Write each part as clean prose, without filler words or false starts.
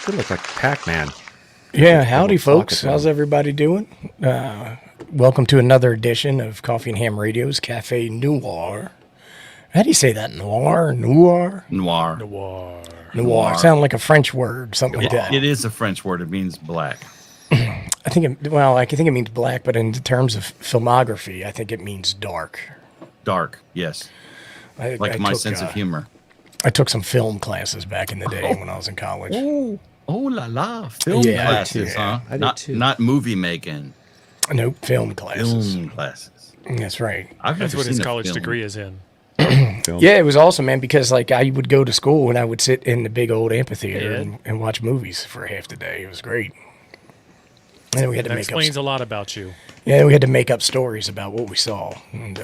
Sure look like Pac-Man. Yeah, howdy, folks. How's everybody doing? Welcome to another edition of Coffee and Ham Radio's Cafe Noir. How do you say that? Noir? Noir. Sound like a French word, something like that. It is a French word. It means black. I think it means black, but in terms of filmography, I think it means dark. Dark, yes. Like my sense of humor. I took some film classes back in the day when I was in college. Oh la la. Film classes, huh? I did too. Not movie making. Nope, film classes. Film classes. That's right. That's what his college degree is in. Film. Yeah, it was awesome, man, because like I would go to school and I would sit in the big old amphitheater and watch movies for half the day. It was great. And then we had to That make explains a lot about you. Yeah, we had to make up stories about what we saw and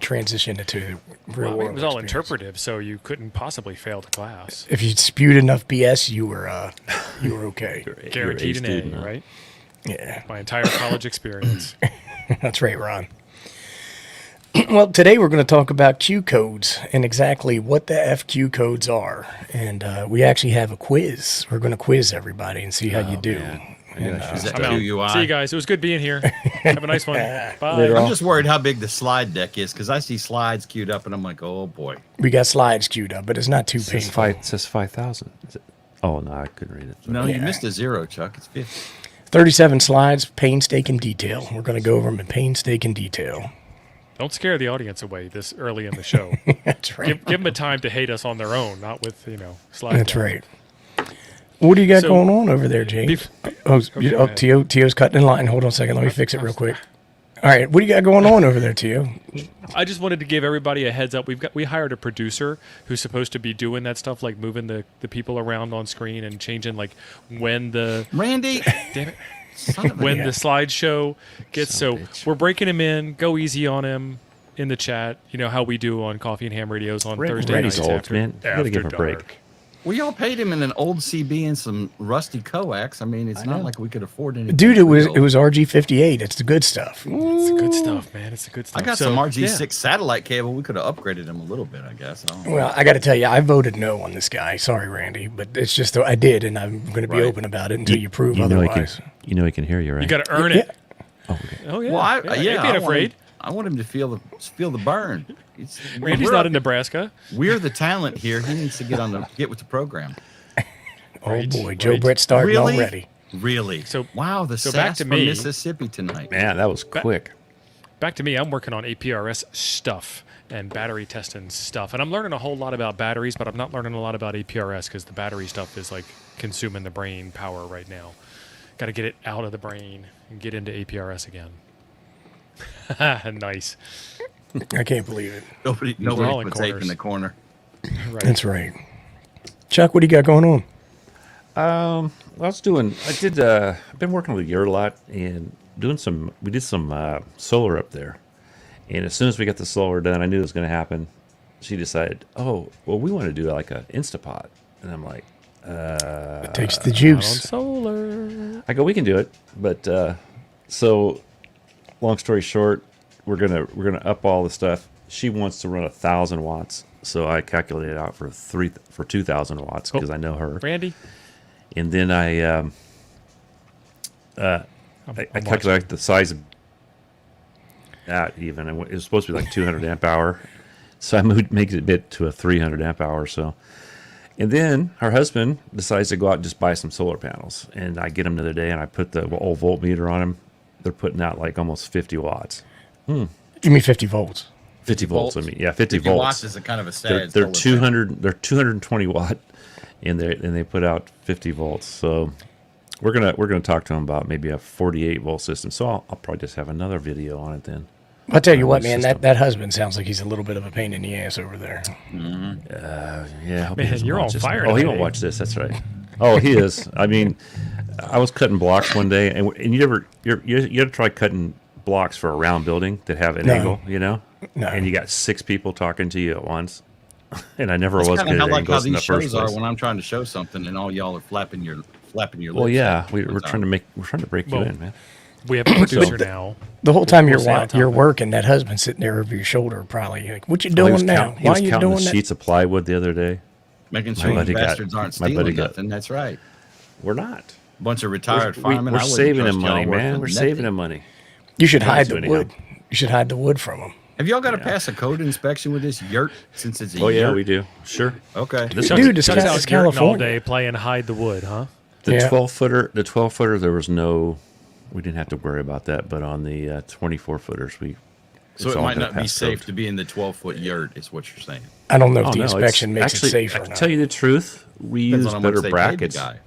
transition it to real world. It was all experience. interpretive, so you couldn't possibly fail the class. If you spewed enough BS, you were okay. Guaranteed an student, A, huh? right? Yeah, My entire college experience. that's right, Ron. Well, today we're going to talk about Q codes and exactly what the FQ codes are. And we actually have a quiz. We're going to quiz everybody and see how you do. man. Is that I'm out. QUI? See you guys. It was good being here. Have a nice one. Bye. I'm just worried how big the slide deck is because I see slides queued up and I'm like, oh boy. We got slides queued up, but it's not too painful. It says 5,000. Oh, no, I couldn't read it. No, you missed a zero, Chuck. It's 50. 37 slides, painstaking detail. We're going to go over them in painstaking detail. Don't scare the audience away this early in the show. That's right. Give them a time to hate us on their own, not with, slide. That's right. What do you got So- going on over there, James? go ahead. Tio's cutting in line. Hold on a second. Let me fix it real quick. All right. What do you got going on over there, Tio? I just wanted to give everybody a heads up. We hired a producer who's supposed to be doing that stuff, like moving the people around on screen and changing like when the Randy. damn it, Son of a- when the slideshow gets. Son of So a bitch. we're breaking him in. Go easy on him in the chat. You know how we do on Coffee and Ham Radios on Thursday Randy's nights old, after, man. You gotta give him after a break. dark. Well, y'all paid him in an old CB and some rusty coax. I mean, it's not like we could afford anything. Dude, it was real. RG58. It's the good stuff. It's the good stuff, man. It's the good stuff. I got So, some RG6 yeah. satellite cable. We could have upgraded them a little bit, I guess. I don't know. Well, I got to tell you, I voted no on this guy. Sorry, Randy, but it's just I did, and I'm going to be Right. open about it until you prove You know, otherwise. he can hear you, right? You got to earn it. Yeah. Oh, okay. Oh yeah. Well, yeah. Ain't being I want afraid. him- I want him to feel the burn. Randy's we're not up- in Nebraska. We're the talent here. He needs to get with the program. Oh, Right, boy. Joe right. Brett starting Really? already. Really? So- wow, the so back sass to from me. Mississippi tonight. Man, that was quick. Back to me. I'm working on APRS stuff and battery testing stuff, and I'm learning a whole lot about batteries, but I'm not learning a lot about APRS because the battery stuff is like consuming the brain power right now. Got to get it out of the brain and get into APRS again. Nice. I can't believe it. Nobody all in puts ape corners. in the corner. Right. That's right. Chuck, what do you got going on? I've been working with Yurt a lot and we did some solar up there. And as soon as we got the solar done, I knew it was going to happen. She decided, oh, well, we want to do like an Instapot. And I'm like, It takes the On juice. solar. I go, we can do it. But so long story short, we're gonna up all the stuff. She wants to run 1,000 watts. So I calculated out for 2,000 watts because I know her. Randy. And then I calculated the size of that even. It was supposed to be like 200 amp hour. So I makes it a bit to a 300 amp hour. So, and then her husband decides to go out and just buy some solar panels. And I get them the other day and I put the old voltmeter on them. They're putting out like almost 50 watts. You mean 50 volts? 50 volts. I mean, yeah, 50 50 watts volts. is a kind of a They're, sad. they're 200. They're 220 watt, and they put out 50 volts. So we're gonna talk to them about maybe a 48 volt system. So I'll probably just have another video on it then. I'll tell you what, New man, system. that husband sounds like he's a little bit of a pain in the ass over there. Yeah, I hope he Man, doesn't you're watch on this. fire Oh, he today. won't watch this. That's right. Oh, he is. I mean, I was cutting blocks one day, and you ever try cutting blocks for a round building that have an No. angle, you know? No. And you got 6 people talking to you at once. And I never That's was kind good of at how angles in the these first shows are place. when I'm trying to show something and all y'all are flapping your lips. Well, yeah, we're trying to break you Well, in, man. We have a producer now. The whole time We'll stay on you're topic. working, that husband sitting there over your shoulder, probably like, "What you Well, doing now? He Why was are you counting doing the that?" sheets of plywood the other day. Making sure you buddy got- bastards aren't my buddy stealing got- nothing. That's right. We're not. Bunch of retired We're firemen. I wouldn't saving trust him y'all money, worth man. a We're net. saving him money. You should Yeah, hide so the anyhow. wood. You should hide the wood from them. Have y'all got to pass a code inspection with this yurt since it's a Oh yeah, yurt? we do. Sure. Okay. This Dude, one's- it's Chuck's Cal- out it's yurting all California. day playing hide the wood, huh? the Yeah. 12-footer. There was no. We didn't have to worry about that. But on the 24-footers, So it's it all might gonna not be pass safe code. to be in the 12-foot yurt, is what you're saying. I don't know if Oh, the no, it's- inspection makes actually, it safe I or can not. tell you the truth. We Depends use on how much better they paid the brackets. guy.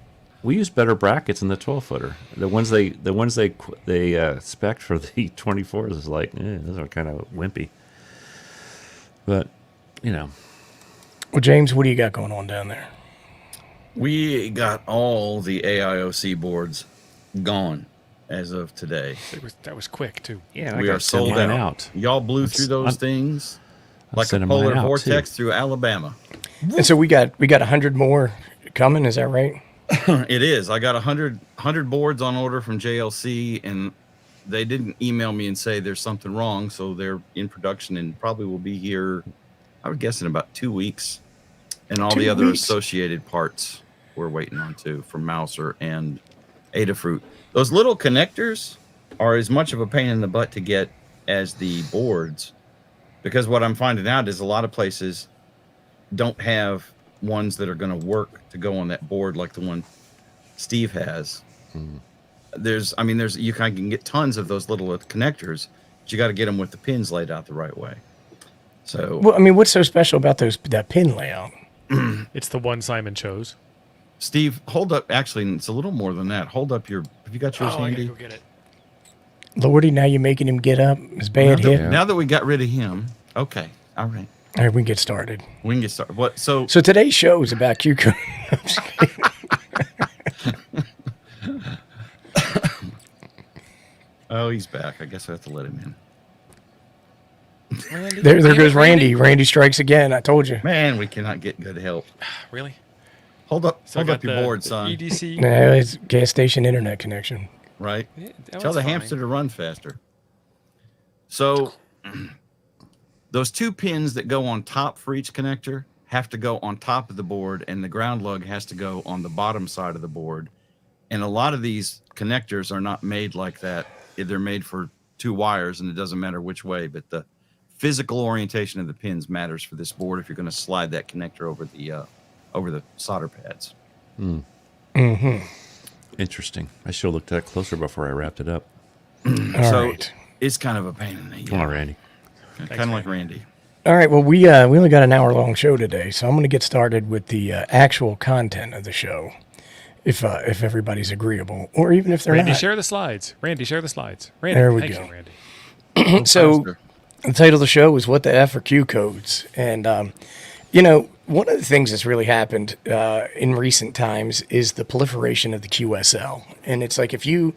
We use better brackets in the 12-footer. The ones they spec for the 24s is like, those are kind of wimpy. But Well, James, what do you got going on down there? We got all the AIOC boards gone as of today. That was quick too. yeah, We are sold out. Y'all blew through those things like a sending mine polar out, vortex too. through Alabama. And so we got 100 more coming. Is that right? It is. I got 100 boards on order from JLC, and they didn't email me and say there's something wrong, so they're in production and probably will be here, I would guess, in about 2 weeks. And all 2 the other weeks? associated parts we're waiting on too from Mouser and Adafruit. Those little connectors are as much of a pain in the butt to get as the boards, because what I'm finding out is a lot of places don't have ones that are going to work to go on that board like the one Steve has. There's you can get tons of those little connectors, but you got to get them with the pins laid out the right way. So Well, I mean, what's so special about that pin layout? It's the one Simon chose. Steve, hold up. Actually, it's a little more than that. Hold up your. Have you got yours Oh, I gotta handy? go get it. Lordy, now you're making him get up. It's bad hit. Now that we got rid of him, okay, all right, All right, we can get started. we can get started. What? So So today's show is about Q code. oh, he's back. I guess I have to let him in. There goes Randy. Randy strikes again. I told you. Man, we cannot get good help. Really? Hold up, So I hold got up your the- board, the son. EDC. No, it's gas station internet connection. Right? Yeah, that Tell one's the fine. hamster to run faster. So those two pins that go on top for each connector have to go on top of the board, and the ground lug has to go on the bottom side of the board. And a lot of these connectors are not made like that. They're made for two wires, and it doesn't matter which way, but the physical orientation of the pins matters for this board if you're going to slide that connector over the solder pads. Interesting. I should have looked at it closer before I wrapped it up. All So right. it's kind of a pain in the Come on, Randy. kind of like Randy. All right. Well, we only got an hour-long show today, so I'm going to get started with the actual content of the show, if everybody's agreeable, or even if they're Randy, not. share the slides. Randy, share the slides. Randy, There we thank go. you, Randy. So Faster. the title of the show is "What the F are Q codes?" And one of the things that's really happened in recent times is the proliferation of the QSL. And it's like if you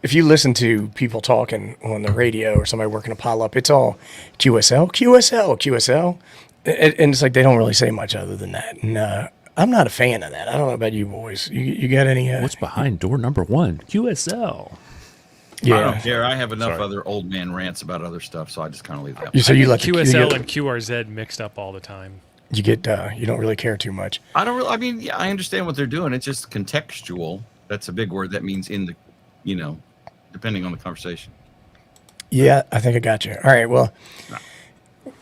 listen to people talking on the radio or somebody working a pile up, it's all QSL, QSL, QSL, and it's like they don't really say much other than that. And I'm not a fan of that. I don't know about you boys. You got any? What's behind door number 1? QSL. I Yeah. don't care. I have enough Sorry. other old man rants about other stuff, so I just kind of leave that. So you let QSL the, and QRZ mixed up all the time. you get you don't really care too much. I don't really. I mean, yeah, I understand what they're doing. It's just contextual. That's a big word. That means in the, depending on the conversation. Yeah, I think I got you. All right. Well,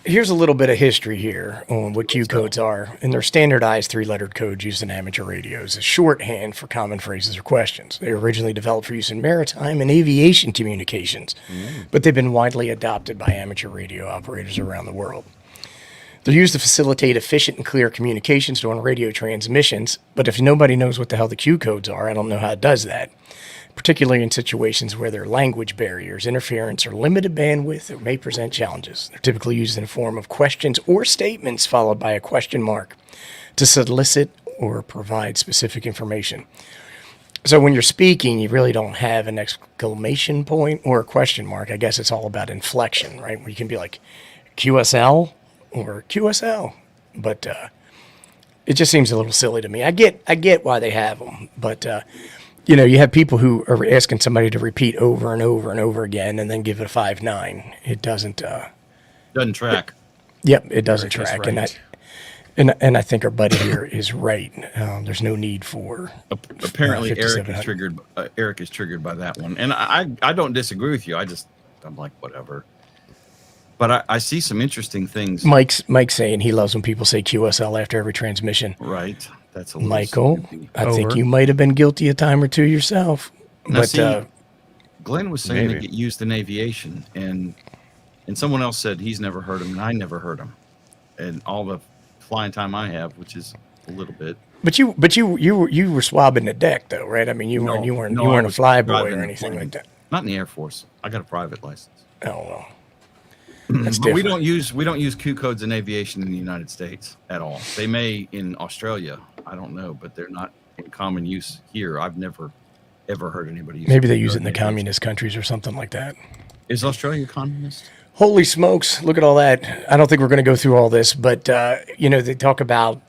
here's a little bit of history here on what Q codes are. And they're standardized 3-lettered codes used in amateur radios as shorthand for common phrases or questions. They were originally developed for use in maritime and aviation communications, but they've been widely adopted by amateur radio operators around the world. They're used to facilitate efficient and clear communications during radio transmissions, but if nobody knows what the hell the Q codes are, I don't know how it does that, particularly in situations where there are language barriers, interference, or limited bandwidth that may present challenges. They're typically used in the form of questions or statements followed by a question mark to solicit or provide specific information. So when you're speaking, you really don't have an exclamation point or a question mark. I guess it's all about inflection, right? Where you can be like QSL or QSL, but it just seems a little silly to me. I get why they have them, but you have people who are asking somebody to repeat over and over and over again, and then give it a 5-9. It doesn't. Doesn't track. Yep, it doesn't Eric is track, and right. And I think our buddy here is right. There's no need for Apparently, 5700. Eric is triggered by that one, and I don't disagree with you. I'm like whatever. But I see some interesting things. Mike's saying he loves when people say QSL after every transmission. Right. That's a little Michael, snoopy. I think Over. you might have been guilty a time or two yourself. Now, But see, Glenn was saying maybe. they get used in aviation, and someone else said he's never heard them, and I never heard them. And all the flying time I have, which is a little bit. you were swabbing the deck though, right? I mean, you weren't I a was flyboy driving or the anything plane. like that. Not in the Air Force. I got a private license. Oh well, that's But we different. don't use Q codes in aviation in the United States at all. They may in Australia, I don't know, but they're not in common use here. I've never ever heard anybody use. Maybe they Q use code it in the aviation. communist countries or something like that. Is Australia communist? Holy smokes, look at all that. I don't think we're going to go through all this, but they talk about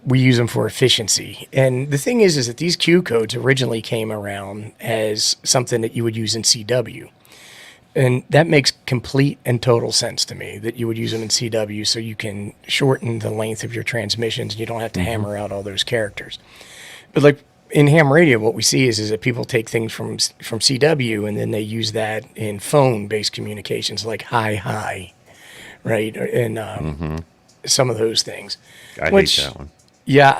we use them for efficiency. And the thing is that these Q codes originally came around as something that you would use in CW. And that makes complete and total sense to me that you would use them in CW so you can shorten the length of your transmissions and you don't have to hammer out all those characters. But like in ham radio, what we see is that people take things from CW and then they use that in phone-based communications like hi, right? And some of those things. I Which- hate that one. Yeah,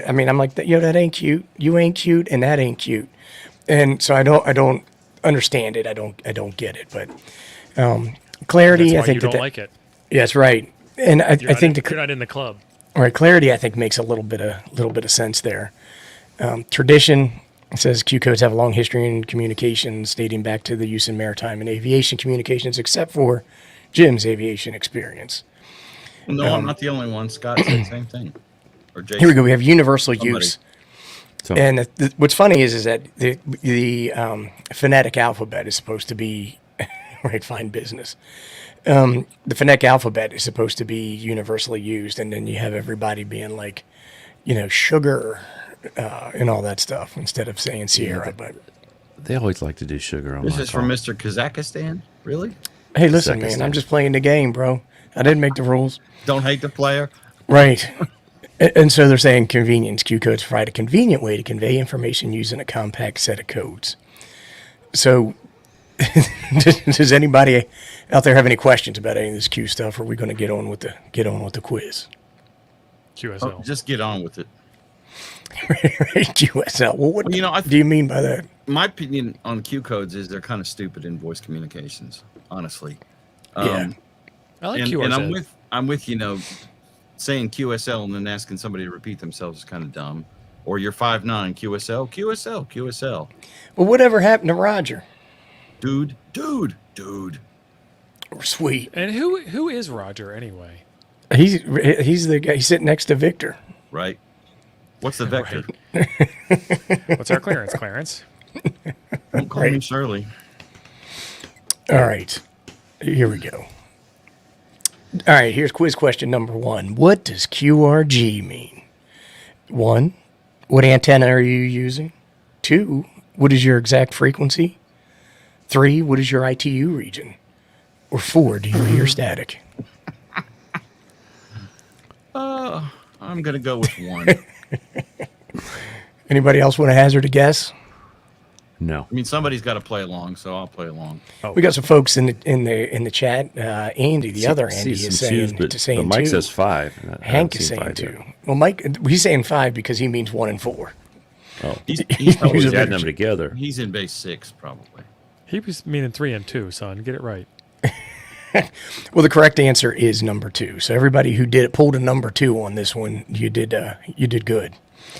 I mean, I'm like, that ain't cute. You ain't cute, and that ain't cute. And so I don't understand it. I don't get it. But clarity, That's why I think you don't that, like it. yeah, that's right. And I You're think you're not in the club. all right, clarity, I think makes a little bit of sense there. Tradition says Q codes have a long history in communications dating back to the use in maritime and aviation communications, except for Jim's aviation experience. No, I'm not the only one. Scott said the same thing. Or Jason. Here we go. We have universal Somebody. use. So, And what's funny is that the phonetic alphabet is supposed to be right. Fine business. The phonetic alphabet is supposed to be universally used, and then you have everybody being like, sugar, and all that stuff instead of saying Sierra. But they always like to do sugar on This my is car. from Mr. Kazakhstan? Really? hey, listen, Second man, step. I'm just playing the game, bro. I didn't make the rules. Don't hate the player? Right. And so they're saying convenience. Q codes provide a convenient way to convey information using a compact set of codes. So, does anybody out there have any questions about any of this Q stuff? Or are we going to get on with the quiz? QSL. Oh, just get on with it. QSL. Well, what Well, I do you mean by that? my opinion on Q codes is they're kind of stupid in voice communications, honestly. Yeah. I like and QRZ. I'm with saying QSL and then asking somebody to repeat themselves is kind of dumb. Or you're 5'9", QSL. Well, whatever happened to Roger? Dude. Sweet. And who is Roger anyway? He's the guy. He's sitting next to Victor. Right. What's the vector? What's our clearance, Clarence? Don't call me Shirley. All right. Here we go. All right, here's quiz question number 1. What does QRG mean? 1, what antenna are you using? 2, what is your exact frequency? 3, what is your ITU region? Or 4, do you hear static? I'm going to go with 1. Anybody else want to hazard a guess? No. I mean, somebody's got to play along, so I'll play along. We got some folks in the chat. Andy, the other Andy, See is some twos, saying but saying Mike 2. says 5. and I Hank haven't is seen saying 5 yet. 2. Well, Mike, he's saying 5 because he means 1 and 4. Oh, He's he's He's a adding them together. he's in base 6, probably. He was meaning 3 and 2, son. Get it right. Well, the correct answer is number 2. So everybody who pulled a number 2 on this one, you did good.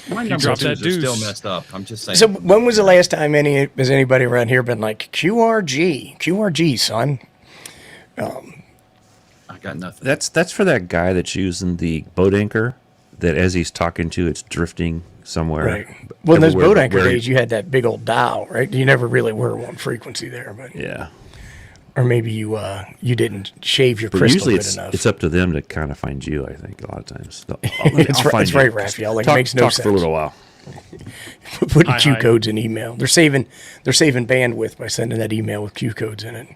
My number dropped twos that are still deuce. messed up. I'm just saying. So when was the last time has anybody around here been like QRG, son? I got nothing. That's for that guy that's using the boat anchor that as he's talking to, it's drifting somewhere. Right. Well, in those everywhere boat but anchor where he- days, you had that big old dial, right? You never really were one frequency there, but Yeah. or maybe you didn't shave your But crystal usually good it's enough. it's up to them to kind of find you, I think, a lot of times. It's right, Raphael. Like, it makes no talk for a sense. little while. Putting Hi, Q hi. codes in email. They're saving bandwidth by sending that email with Q codes in it.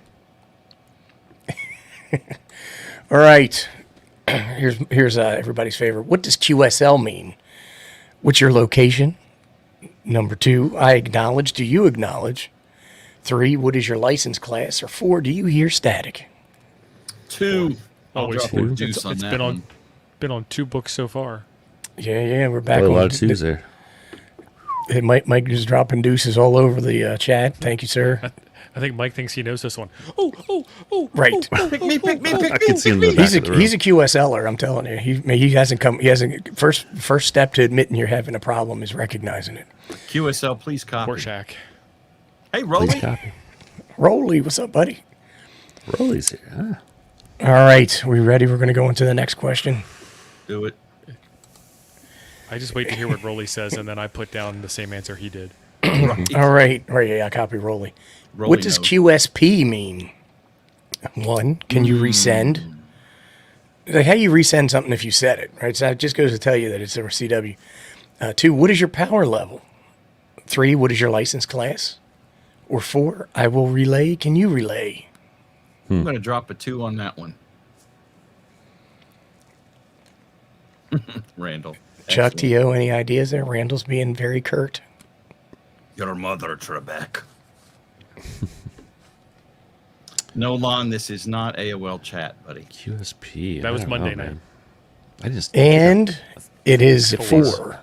All right. Here's everybody's favorite. What does QSL mean? What's your location? Number 2, I acknowledge. Do you acknowledge? 3, what is your license class? Or 4, do you hear static? 2. I'll Always drop a two. deuce on It's that been one. been on 2 books so far. Yeah, we're back. a on lot of twos there. Hey, Mike is dropping deuces all over the chat. Thank you, sir. I think Mike thinks he knows this one. Right. Pick me. I can see him in the back of the room. He's a QSLer. I'm telling you. He hasn't come. He hasn't. First step to admitting you're having a problem is recognizing it. QSL, please copy. Horseshack. Hey, Please Rolly. copy. Rolly, what's up, buddy? Rolly's here. Huh? All right, we ready? We're going to go into the next question. Do it. I just wait to hear what Rolly says, and then I put down the same answer he did. Right. All right, yeah, I copy Rolly. Rolly What does knows. QSP mean? 1, can you resend? Like, how you resend something if you said it, right? So it just goes to tell you that it's a CW. 2, what is your power level? 3, what is your license class? Or 4, I will relay. Can you relay? I'm going to drop a 2 on that one. Randall. Chuck, Excellent. T.O., any ideas there? Randall's being very curt. Your mother, Trebek. No, Lon, this is not AOL chat, buddy. QSP. That was I don't know, Monday night. man. I just And it is Four. 4.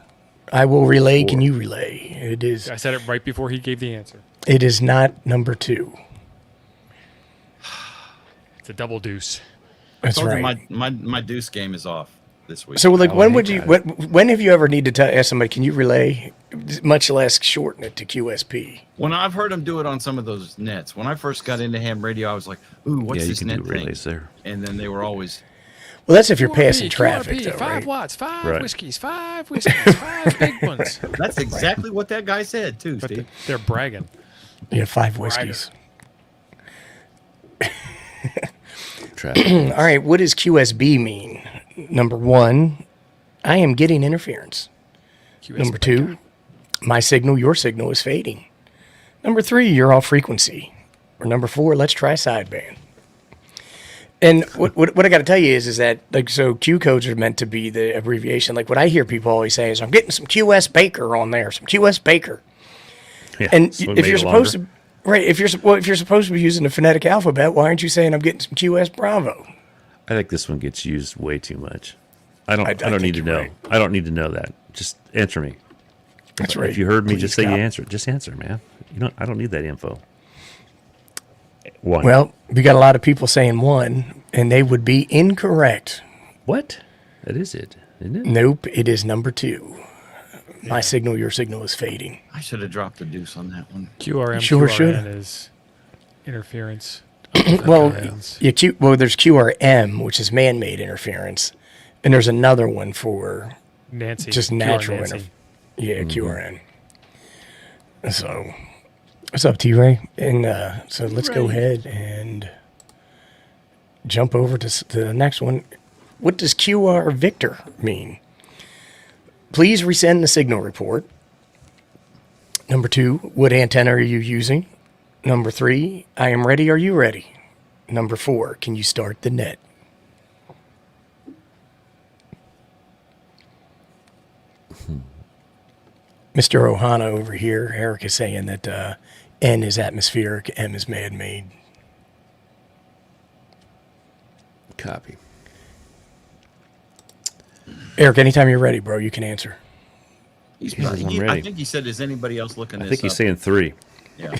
I will relay. Can 4. you relay? It is. I said it right before he gave the answer. It is not number 2. It's a double deuce. That's Told you right. my deuce game is off this week. So, like, Oh, when I would you? got When have you ever needed to ask somebody, "Can you relay?" Much less shorten it to QSP. When I've heard him do it on some of those nets, when I first got into ham radio, I was like, "Ooh, what's yeah, you this can net do thing?" relays there. And then they were always, Well, that's if you're QRP, passing traffic, QRP, though, 5 right? watts, 5 Right. whiskeys, 5 whiskeys, 5 big ones. "That's exactly what that guy said too, But Steve." they're bragging. Yeah, 5 whiskeys. Traffic. All right, what does QSB mean? Number 1, I am getting interference. QS Number 2, my signal, your signal is fading. Number 3, you're off frequency. Or number 4, let's try sideband. And what I got to tell you is that, like, so Q codes are meant to be the abbreviation. Like, what I hear people always say is, I'm getting some QS Baker on there, some QS Baker. Yeah, And so we if made you're it supposed longer. to, right, if you're supposed to be using the phonetic alphabet, why aren't you saying I'm getting some QS Bravo? I think this one gets used way too much. I don't think need to you're know. right. I don't need to know that. Just answer me. That's right. If you heard me, Please just say you copy. answer. Just answer, man. I don't need that info. 1. Well, we got a lot of people saying 1, and they would be incorrect. What? That is it, isn't it? Nope, it is number 2. My signal, your signal is fading. I should have dropped a deuce on that one. QRM, Sure QRN should. is interference. Well, Interference. there's QRM, which is man-made interference, and there's another one for Nancy. just QR natural Nancy. interference. Yeah, QRN. So, what's up, T-Ray? And so let's go ahead and jump over to the next one. What does QR Victor mean? Please resend the signal report. Number 2, what antenna are you using? Number 3, I am ready. Are you ready? Number 4, can you start the net? Mr. Ohana over here, Eric is saying that N is atmospheric, M is man-made. Copy. Eric, anytime you're ready, bro, you can answer. He's He says, "I'm I ready." think he said, "Is anybody else looking I this think he's up?" saying 3. Yeah.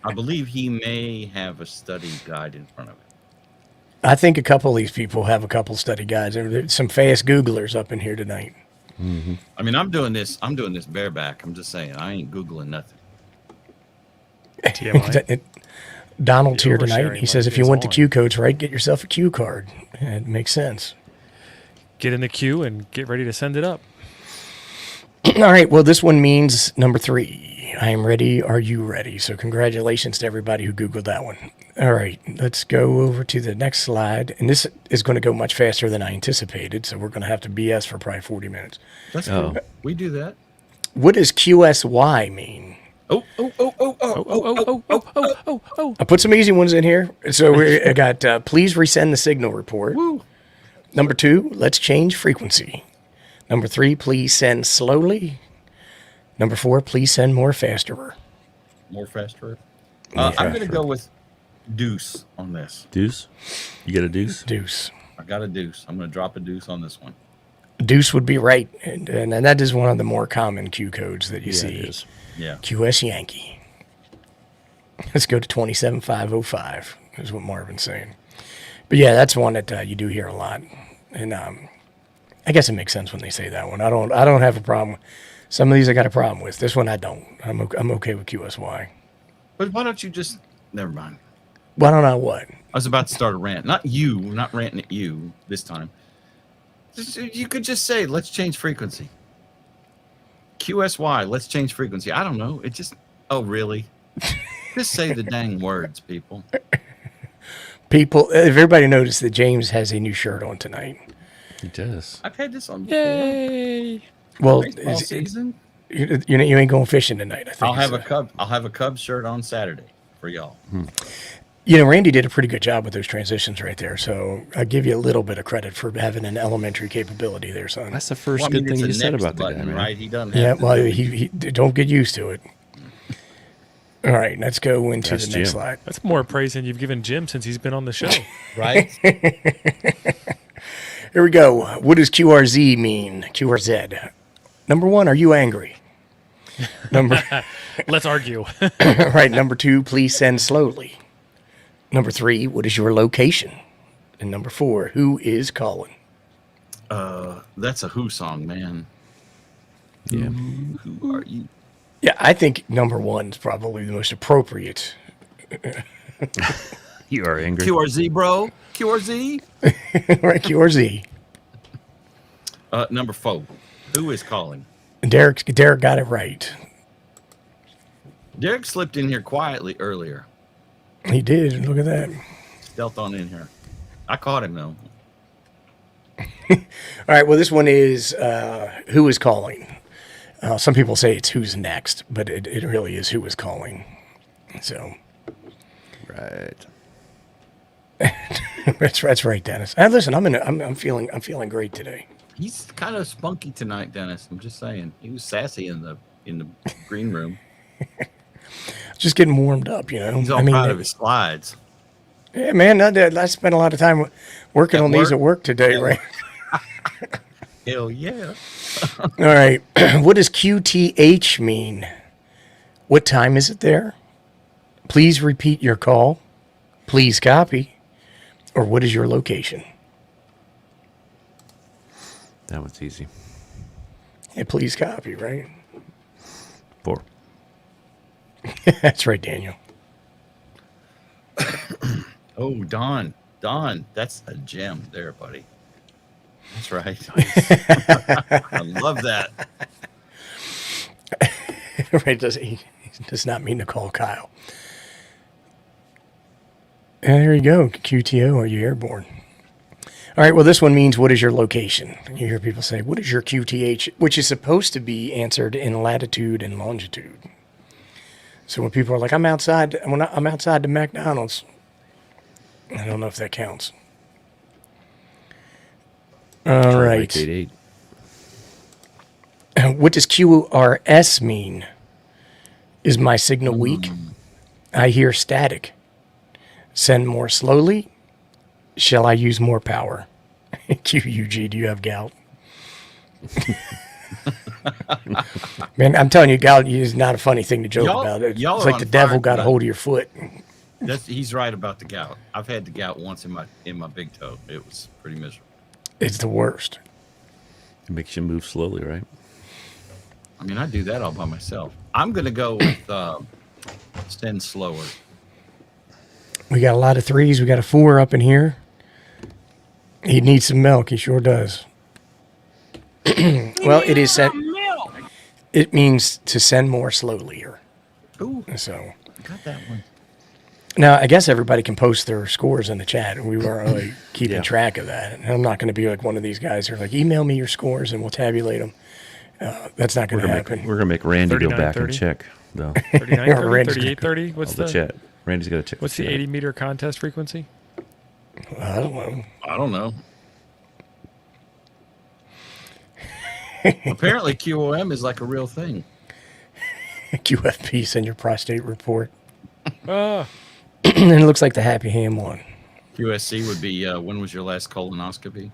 I believe he may have a study guide in front of him. I think a couple of these people have a couple study guides. There's some fast Googlers up in here tonight. I mean, I'm doing this bareback. I'm just saying, I ain't Googling nothing. TMI. Donald's The here tonight. oversharing He says if is you want the on. Q codes right, get yourself a Q card. It makes sense. Get in the queue and get ready to send it up. All right. Well, this one means number 3. I am ready. Are you ready? So congratulations to everybody who Googled that one. All right. Let's go over to the next slide. And this is going to go much faster than I anticipated. So we're going to have to BS for probably 40 minutes. That's Oh. cool. We do that. What does QSY mean? Oh. I put some easy ones in here. So I got please resend the signal report. Woo. Number 2, let's change frequency. Number 3, please send slowly. Number 4, please send more faster. More faster. More I'm going to faster. go with deuce on this. Deuce? You get a deuce? Deuce. I got a deuce. I'm going to drop a deuce on this one. Deuce would be right. And that is one of the more common Q codes that you Yeah, see. it is. Yeah. QS Yankee. Let's go to 27505 is what Marvin's saying. But yeah, that's one that you do hear a lot. And I guess it makes sense when they say that one. I don't have a problem. Some of these I got a problem with. This one I don't. I'm okay with QSY. But why don't you just... Never mind. Well, I don't know what. I was about to start a rant. Not ranting at you this time. You could just say, let's change frequency. QSY, let's change frequency. I don't know. It just... Oh, really? Just say the dang words, people. People, if everybody noticed that James has a new shirt on tonight. He does. I've had this on before. Yay! Well, Baseball season. you ain't going fishing tonight, I think. I'll have a Cubs shirt on Saturday for y'all. You know, Randy did a pretty good job with those transitions right there. So I give you a little bit of credit for having an elementary capability there, son. That's the first Well, I mean, good thing it's you a said next about the button, guy, man. right? He doesn't have Yeah, to well, do it. he don't get used to it. All right, let's go into That's the next Jim. slide. That's more praise than you've given Jim since he's been on the show. right? Here we go. What does QRZ mean? QRZ. Number 1, are you angry? Number Let's argue. right. Number 2, please send slowly. Number 3, what is your location? And number 4, who is calling? That's a Who song, man. Yeah. Who are you? Yeah, I think number 1 is probably the most appropriate. You are angry. QRZ, bro. QRZ. Right, QRZ. Number 4. Who is calling? Derek got it right. Derek slipped in here quietly earlier. He did. Look at that. Stealth on in here. I caught him though. All right. Well, this one is who is calling. Some people say it's who's next, but it really is who is calling. So Right. that's right, Dennis. And listen, I'm feeling great today. He's kind of spunky tonight, Dennis. I'm just saying. He was sassy in the green room. Just getting warmed up, you know. He's all proud of his slides. Yeah, man. I spent a lot of time working At on these work? at work today, right? Hell yeah. All right. What does QTH mean? What time is it there? Please repeat your call. Please copy. Or what is your location? That one's easy. Yeah, please copy, right? 4. That's right, Daniel. Oh, Don. That's a gem there, buddy. That's right. I love that. Right? He does not mean to call Kyle. And there you go. QTO, are you airborne? All right, well, this one means what is your location? You hear people say, what is your QTH? Which is supposed to be answered in latitude and longitude. So when people are like, I'm outside the McDonald's, I don't know if that counts. All right. 88. What does QRS mean? Is my signal weak? I hear static. Send more slowly? Shall I use more power? QUG, do you have gout? Man, I'm telling you, gout is not a funny thing to joke about. It's y'all are like on the devil fire got a tonight. hold of your foot. He's right about the gout. I've had the gout once in my big toe. It was pretty miserable. It's the worst. It makes you move slowly, right? I mean, I do that all by myself. I'm gonna go with send slower. We got a lot of 3s. We got a 4 up in here. He needs some milk. He sure does. Well, it is sent. It means to send more slowly here. Ooh, So got that one. now I guess everybody can post their scores in the chat. We weren't really keeping Yeah. track of that. And I'm not going to be like one of these guys who are like, email me your scores and we'll tabulate them. That's not going to happen. We're gonna make Randy go 39, back 30. and check though. 39, 30, Randy's 38, 30? What's the chat. Randy's got to check. What's the 80-meter contest frequency? I don't know. I don't know. Apparently, QOM is like a real thing. QFP, send your prostate report. Ah, And it looks like the Happy Ham one. QSC would be when was your last colonoscopy?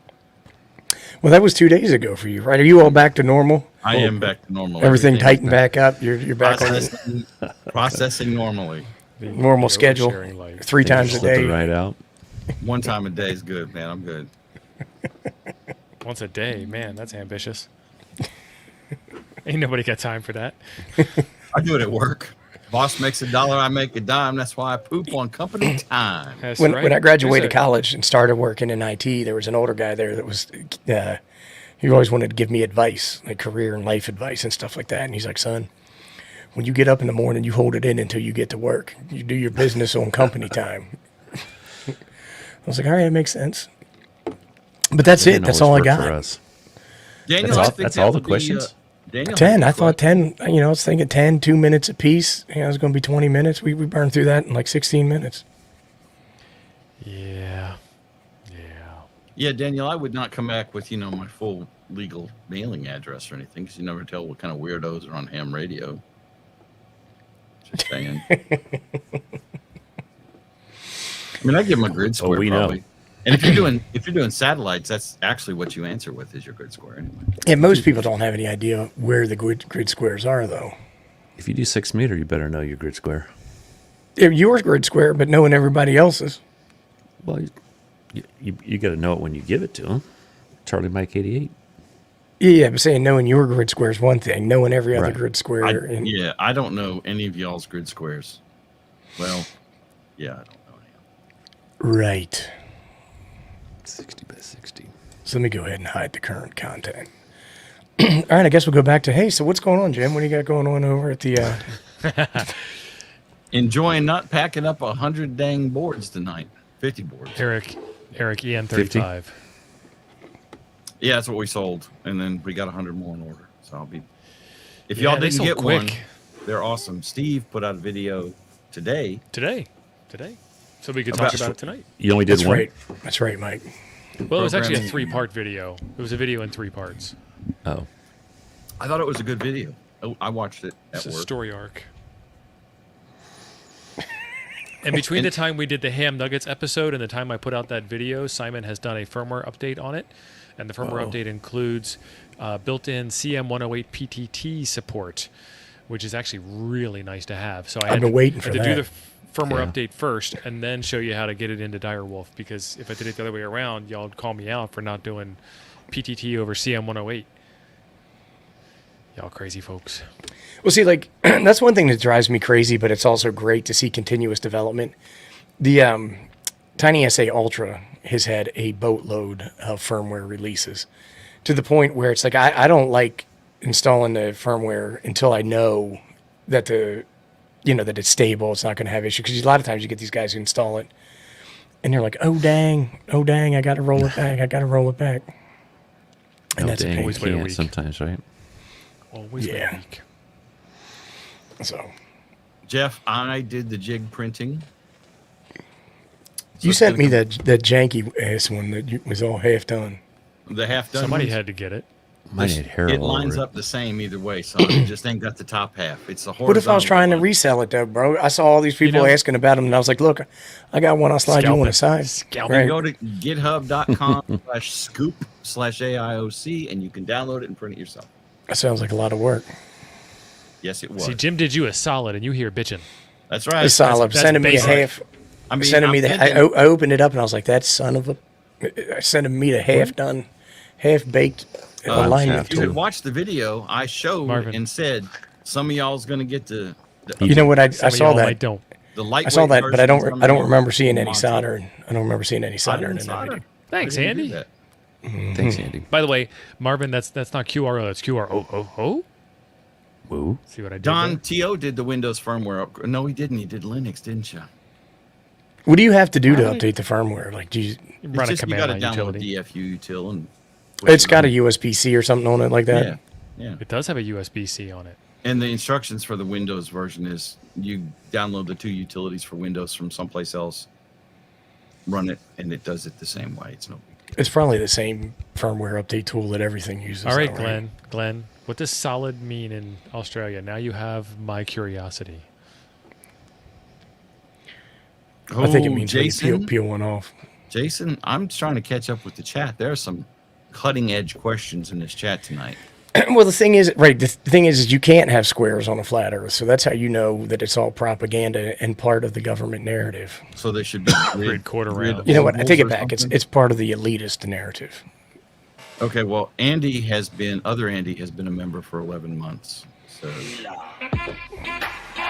Well, that was 2 days ago for you, right? Are you all back to normal? I am back to normal. Everything Everything's tightened back up. You're back on processing normally. normal the schedule. oversharing life. 3 They times just a slipped day. it right out. One time a day is good, man. I'm good. Once a day, man, that's ambitious. Ain't nobody got time for that. I do it at work. Boss makes $1, I make a dime. That's why I poop on company time. That's When, right. when I graduated There's a- college and started working in IT, there was an older guy there that was, he always wanted to give me advice, like career and life advice and stuff like that. And he's like, son, when you get up in the morning, you hold it in until you get to work. You do your business on company time. I was like, all right, that makes sense. But that's Didn't it. That's always all I work for got. us. Daniel, That's I all- think that's that all the would be, questions? Daniel 10. has I a thought question. 10, I was thinking 10, 2 minutes apiece. It was going to be 20 minutes. We burned through that in like 16 minutes. Yeah. Yeah. Yeah, Daniel, I would not come back with, my full legal mailing address or anything because you never tell what kind of weirdos are on ham radio. Just saying. I mean, I give them a grid square we know. probably. And if you're doing satellites, that's actually what you answer with is your grid square anyway. Yeah, most people don't have any idea where the grid squares are, though. If you do 6 meter, you better know your grid square. Yours grid square, but knowing everybody else's. Well, you got to know it when you give it to them. Charlie Mike 88. Yeah, but saying knowing your grid square is one thing. Knowing every other Right. grid square. I don't know any of y'all's grid squares. Well, yeah, I don't know any. Right. 60 by 60. So let me go ahead and hide the current content. All right, I guess we'll go back to, hey, so what's going on, Jim? What do you got going on over at the... Enjoying not packing up 100 dang boards tonight. 50 boards. Eric EN35. Yeah, that's what we sold, and then we got 100 more in order. So I'll be. If Yeah, y'all they didn't sold get quick. one, they're awesome. Steve put out a video today. Today. So we could About- talk about it tonight. You only did That's one? right. That's right, Mike. Well, it was actually a Programming. 3-part video. It was a video in 3 parts. Oh. I thought it was a good video. I watched it It's at a work. story arc. And between the time we did the Ham Nuggets episode and the time I put out that video, Simon has done a firmware update on it. And the firmware update includes built-in CM108 PTT support, which is actually really nice to have. So I've been waiting for had to that. do the firmware Yeah. update first and then show you how to get it into Direwolf, because if I did it the other way around, y'all would call me out for not doing PTT over CM108. Y'all crazy folks. Well, see, like, that's one thing that drives me crazy, but it's also great to see continuous development. The Tiny SA Ultra has had a boatload of firmware releases to the point where it's like, I don't like installing the firmware until I know that that it's stable, it's not going to have issues. Because a lot of times you get these guys who install it, and they're like, oh, dang, I got to roll it back. And that's a dang, pain. we Always wait a can't week. sometimes, right? Always wait Yeah. a week. So Jeff, I did the jig printing. So you it's sent gonna me come- that janky ass one that was all half done. the half done. Somebody ones. had to get it. Mine had hair It all lines over up the same either way, son. It just ain't got the top half. It's the horizontal. What if I was trying to one. resell it though, bro? I saw all these people know- asking about them, and I was like, look, I got one. I'll slide you Scalp on it. the side. Scalp You Right. go to github.com/scoop/AIOC and you can download it and print it yourself. That sounds like a lot of work. Yes, it was. See, Jim did you a solid, and you here bitching. That's right. It's solid. that's Sending me a basic. half. I mean, Sending me I'm the. thinking- I opened it up and I was like, that son of a. Sending me the half done, half baked alignment half if you had tool. watched the video, I showed Marvin. and said some of y'all's going to get the You know what? I Some of saw y'all that. might don't. the lightweight. I saw that, but I version, some don't. of I don't y'all remember seeing any want solder. I don't remember seeing any it. I solder in didn't that solder. video. Thanks, I didn't do Andy. that. Thanks, Andy. By the way, Marvin, that's not QRO, that's QRO. Woo. See what I did Don there? T.O. did the Windows firmware up. No, he didn't. He did Linux, didn't you? What do you have to do to Right. update the firmware? Like, do you, Run a It's just you got command to line download utility. DFU util and. it's got a USB-C or something on it like that. Yeah, yeah. It does have a USB-C on it. And the instructions for the Windows version is you download the 2 utilities for Windows from someplace else, run it, and it does it the same way. It's no big It's probably the same firmware update tool that everything uses. All right, though, Glenn, what does solid mean in Australia? Now you have my curiosity. I think it Oh, means when you Jason. peel one off. Jason, I'm trying to catch up with the chat. There are some cutting edge questions in this chat tonight. Well, the thing is, right, the thing is you can't have squares on a flat Earth. So that's how you know that it's all propaganda and part of the government narrative. So there should be Grid quarter round. You know what? I take it ovals or back. something? It's part of the elitist narrative. Okay, well, other Andy has been a member for 11 months. So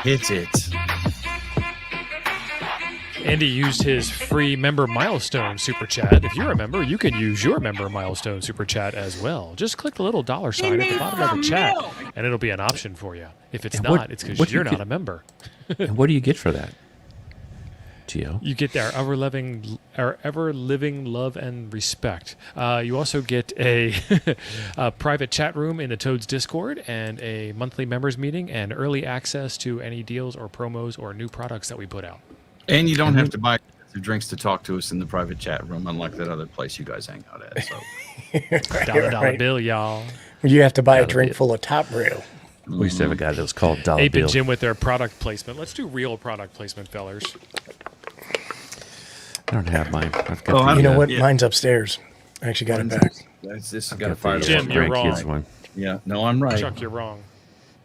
hit it. Andy used his free member milestone super chat. If you're a member, you can use your member milestone super chat as well. Just click the little dollar sign at the bottom of the chat, and it'll be an option for you. If it's And not, what- it's because what do you're you not get- a member. And what do you get for that, Gio? You get our ever living love and respect. You also get a, a private chat room in the Toads Discord and a monthly members meeting and early access to any deals or promos or new products that we put out. And you don't have to buy drinks to talk to us in the private chat room, unlike that other place you guys hang out at. So Dollar Right. bill, y'all. You have to buy a That'll drink be it. full of Top Rail. We used to have a guy that was called Dollar Ape Bill. and Jim with their product placement. Let's do real product placement, fellers. I don't have mine. I've got Oh, the, You know what? Yeah. Mine's upstairs. I actually got it back. this has I've got to got fire the, the Jim, you're wrong. grandkids one. Yeah, no, I'm right. Chuck, you're wrong.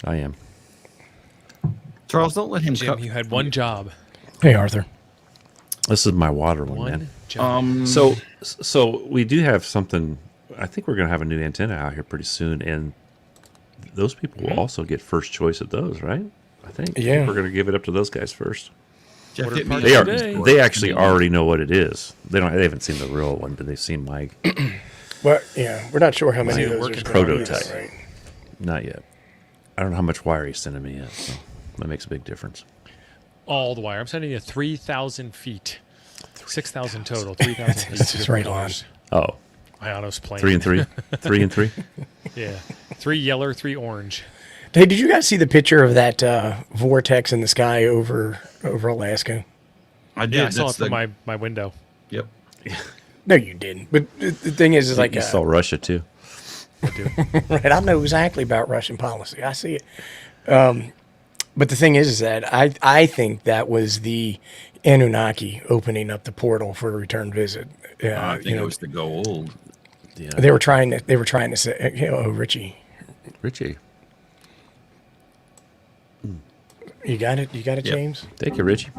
I am. Charles, don't let him Jim, cut. you had one job. Hey, Arthur. This is my water one, One man. job. So we do have something. I think we're going to have a new antenna out here pretty soon, and those people will also get first choice at those, right? I think. Yeah. We're going to give it up to those guys first. Jeff, Order hit me part up They on are. today. Discord. They actually already know what it is. They haven't seen the real one, but they've seen my Well, yeah, we're not sure how many See, of those working are gonna be prototype. that, right? not yet. I don't know how much wire he's sending me yet, so that makes a big difference. All the wire. I'm sending you 3,000 feet. 6,000 total. 3,000 feet. That's to just different right on. doors. Oh, Iano's plane. 3 and 3, 3 and 3. Yeah. 3 yellow, 3 orange. Hey, did you guys see the picture of that vortex in the sky over Alaska? I did. Yeah, I saw it That's from my window. Yep. No, you didn't. But the thing is like, You saw Russia too. right? I know exactly about Russian policy. I see it. But the thing is that I think that was the Anunnaki opening up the portal for a return visit. I think it was the gold. Yeah, They were trying to say, oh, Richie, Richie. you got it, Yep. James. Thank you, Richie.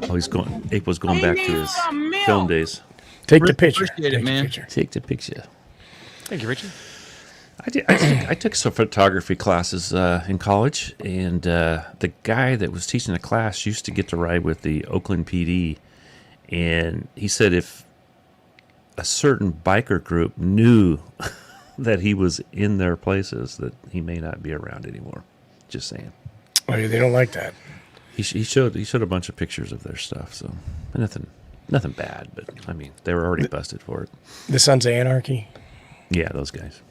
Oh, he's going. Ape was going back to his film days. Take the picture. Appreciate it, Take the man. picture. Take the picture. Thank you, Richie. I took some photography classes in college, and the guy that was teaching the class used to get to ride with the Oakland PD, and he said if a certain biker group knew that he was in their places, that he may not be around anymore. Just saying. Oh, yeah, they don't like that. He showed a bunch of pictures of their stuff, so nothing bad, but I mean they were already busted for it. The Sons of Anarchy. Yeah, those guys.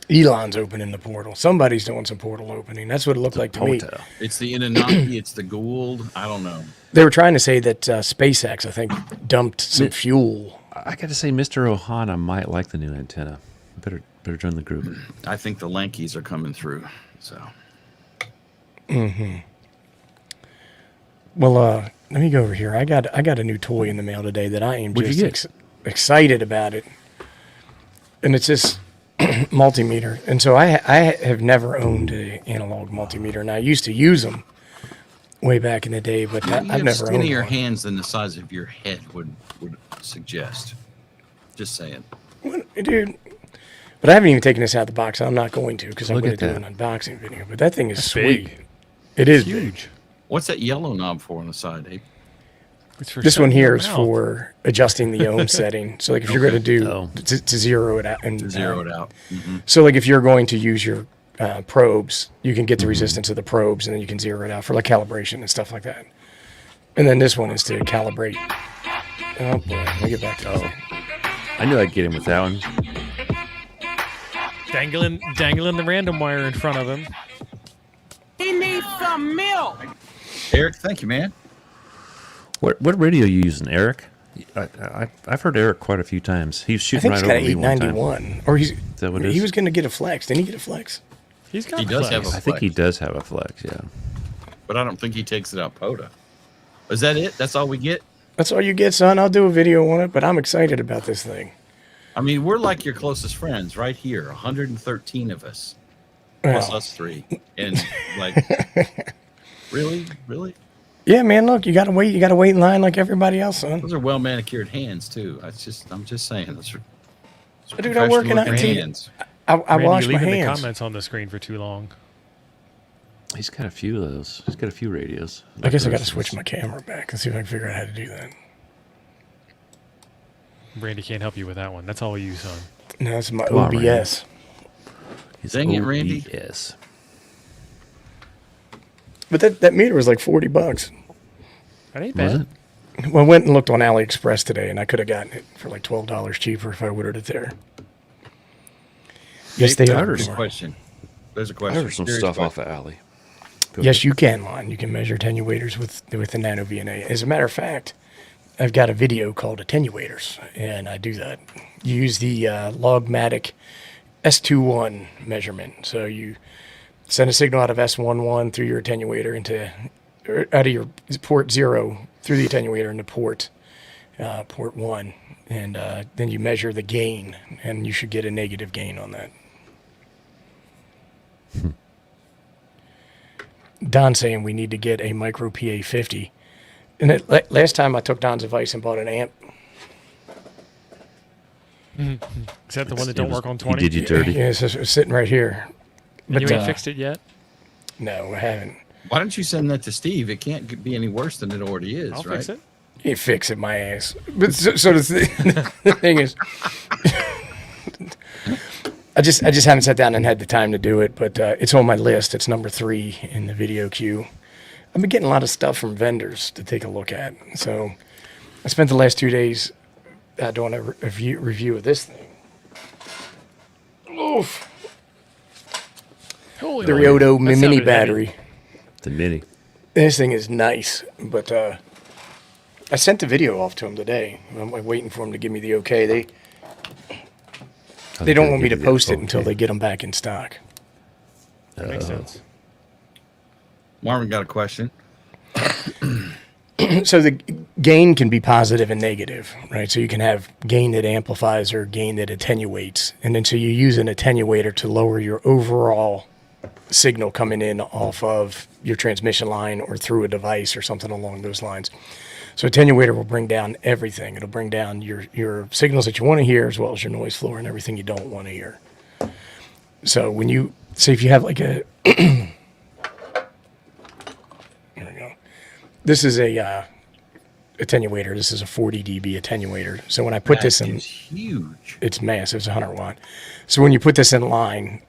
Elon's opening the portal. Somebody's doing some portal opening. That's what it looked like to me. Hotel. It's the Anunnaki. It's the Gould. I don't know. They were trying to say that SpaceX, I think, dumped some fuel. I got to say, Mr. Ohana might like the new antenna. Better join the group. I think the Lankies are coming through. So Well, let me go over here. I got a new toy in the mail today that I am What'd just you get? excited about it, and it's this multimeter. And so I have never owned an analog multimeter, and I used to use them way back in the day, but you I've have never owned skinnier one. hands than the size of your head would suggest. Just saying. Dude. But I haven't even taken this out of the box. I'm not going to because I'm Look going to at do that. an unboxing video. But that thing is That's sweet. big. It is big. Huge. What's that yellow knob for on the side, Abe? It's for This one shutting here your is mouth. for adjusting the ohm setting. So like if you're going to do Oh. to zero it out and To zero it out. So like if you're going to use your probes, you can get the resistance of the probes and then you can zero it out for like calibration and stuff like that. And then this one is to calibrate. Oh boy, let me get back to I knew I'd get him with that one. Dangling the random wire in front of him. He needs some milk. Eric, thank you, man. What radio are you using, Eric? I've heard Eric quite a few times. He was I shooting think right he's got over me one time. 891. Or that what it he is? was going to get a flex. Didn't he get a flex? He's got He does flex. have a I think he flex. does have a flex. Yeah. But I don't think he takes it out POTA. Is that it? That's all we get? That's all you get, son. I'll do a video on it, but I'm excited about this thing. I mean, we're like your closest friends right here. 113 of us. Plus Well, us three. And like, really? yeah, man, look, you got to wait. You got to wait in line like everybody else, son. Those are well manicured hands too. I'm just saying. Those are Dude, I'm working out professional-looking in hands. I Randy, wash you're my leaving the hands. comments on the screen for too long. He's got a few of those. He's got a few radios. I guess I got to switch my camera back and see if I can figure out how to do that. Randy can't help you with that one. That's all you, son. No, that's my Come on, OBS. His Dang it, Randy. OBS. But that meter was like $40. That ain't Was bad. it? Well, I went and looked on AliExpress today, and I could have gotten it for like $12 cheaper if I ordered it there. Yes, they are. There's a question. There's a I question. heard some Serious stuff question. off of Alley. Go Yes, ahead. you can, Lon. You can measure attenuators with the nano VNA. As a matter of fact, I've got a video called Attenuators, and I do that. You use the Logmatic S21 measurement. So you send a signal out of S11 through your attenuator or out of your port 0 through the attenuator into port 1, and then you measure the gain, and you should get a negative gain on that. Don's saying we need to get a micro PA 50. And last time I took Don's advice and bought an amp. Is that the one that It don't was- work on he 20? did you dirty. Yeah, it's sitting right here. And you But, ain't fixed it yet? No, I haven't. Why don't you send that to Steve? It can't be any worse than it already is, I'll right? fix it. You fix it, my ass. But so the thing is, I just haven't sat down and had the time to do it. But it's on my list. It's number 3 in the video queue. I've been getting a lot of stuff from vendors to take a look at. So I spent the last 2 days doing a review of this thing. Oof. Holy The moly. Ryoto That mini sounded heavy. battery. The mini. This thing is nice, but I sent the video off to him today. I'm like, waiting for him to give me the okay. They don't want me to post it until they get them back in stock. That makes sense. Marvin got a question. So the gain can be positive and negative, right? So you can have gain that amplifies or gain that attenuates. And then so you use an attenuator to lower your overall signal coming in off of your transmission line or through a device or something along those lines. So attenuator will bring down everything. It'll bring down your signals that you want to hear as well as your noise floor and everything you don't want to hear. So when you say if you have like a there we go. This is a attenuator. This is a 40 dB attenuator. So when I put this in, That is huge. it's massive. It's 100 watt. So when you put this in line,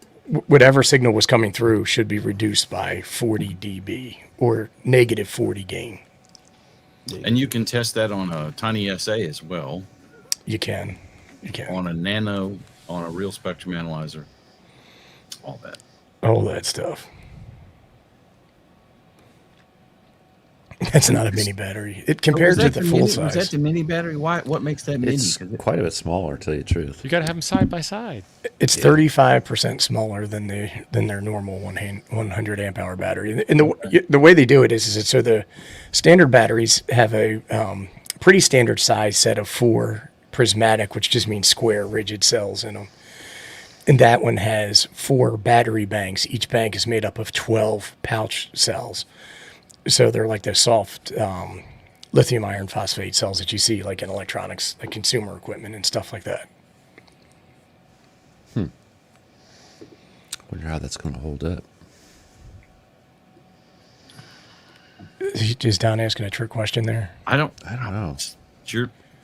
whatever signal was coming through should be reduced by 40 dB or negative 40 gain. And you can test that on a tiny SA as well, You can. on a nano, on a real spectrum analyzer, all that. All that stuff. That's not a mini battery. It compared Was to that the full mini, Was that size. the mini battery? Why? What makes that mini? It's 'Cause it- quite a bit smaller, to tell you the truth. You got to have them side by side. It's 35% smaller than their normal 100 amp hour battery. And the way they do it is so the standard batteries have a pretty standard size set of 4 prismatic, which just means square rigid cells in them. And that one has 4 battery banks. Each bank is made up of 12 pouch cells. So they're like the soft lithium iron phosphate cells that you see like in electronics, like consumer equipment and stuff like that. Wonder how that's going to hold up. Is Don asking a trick question there? I don't know.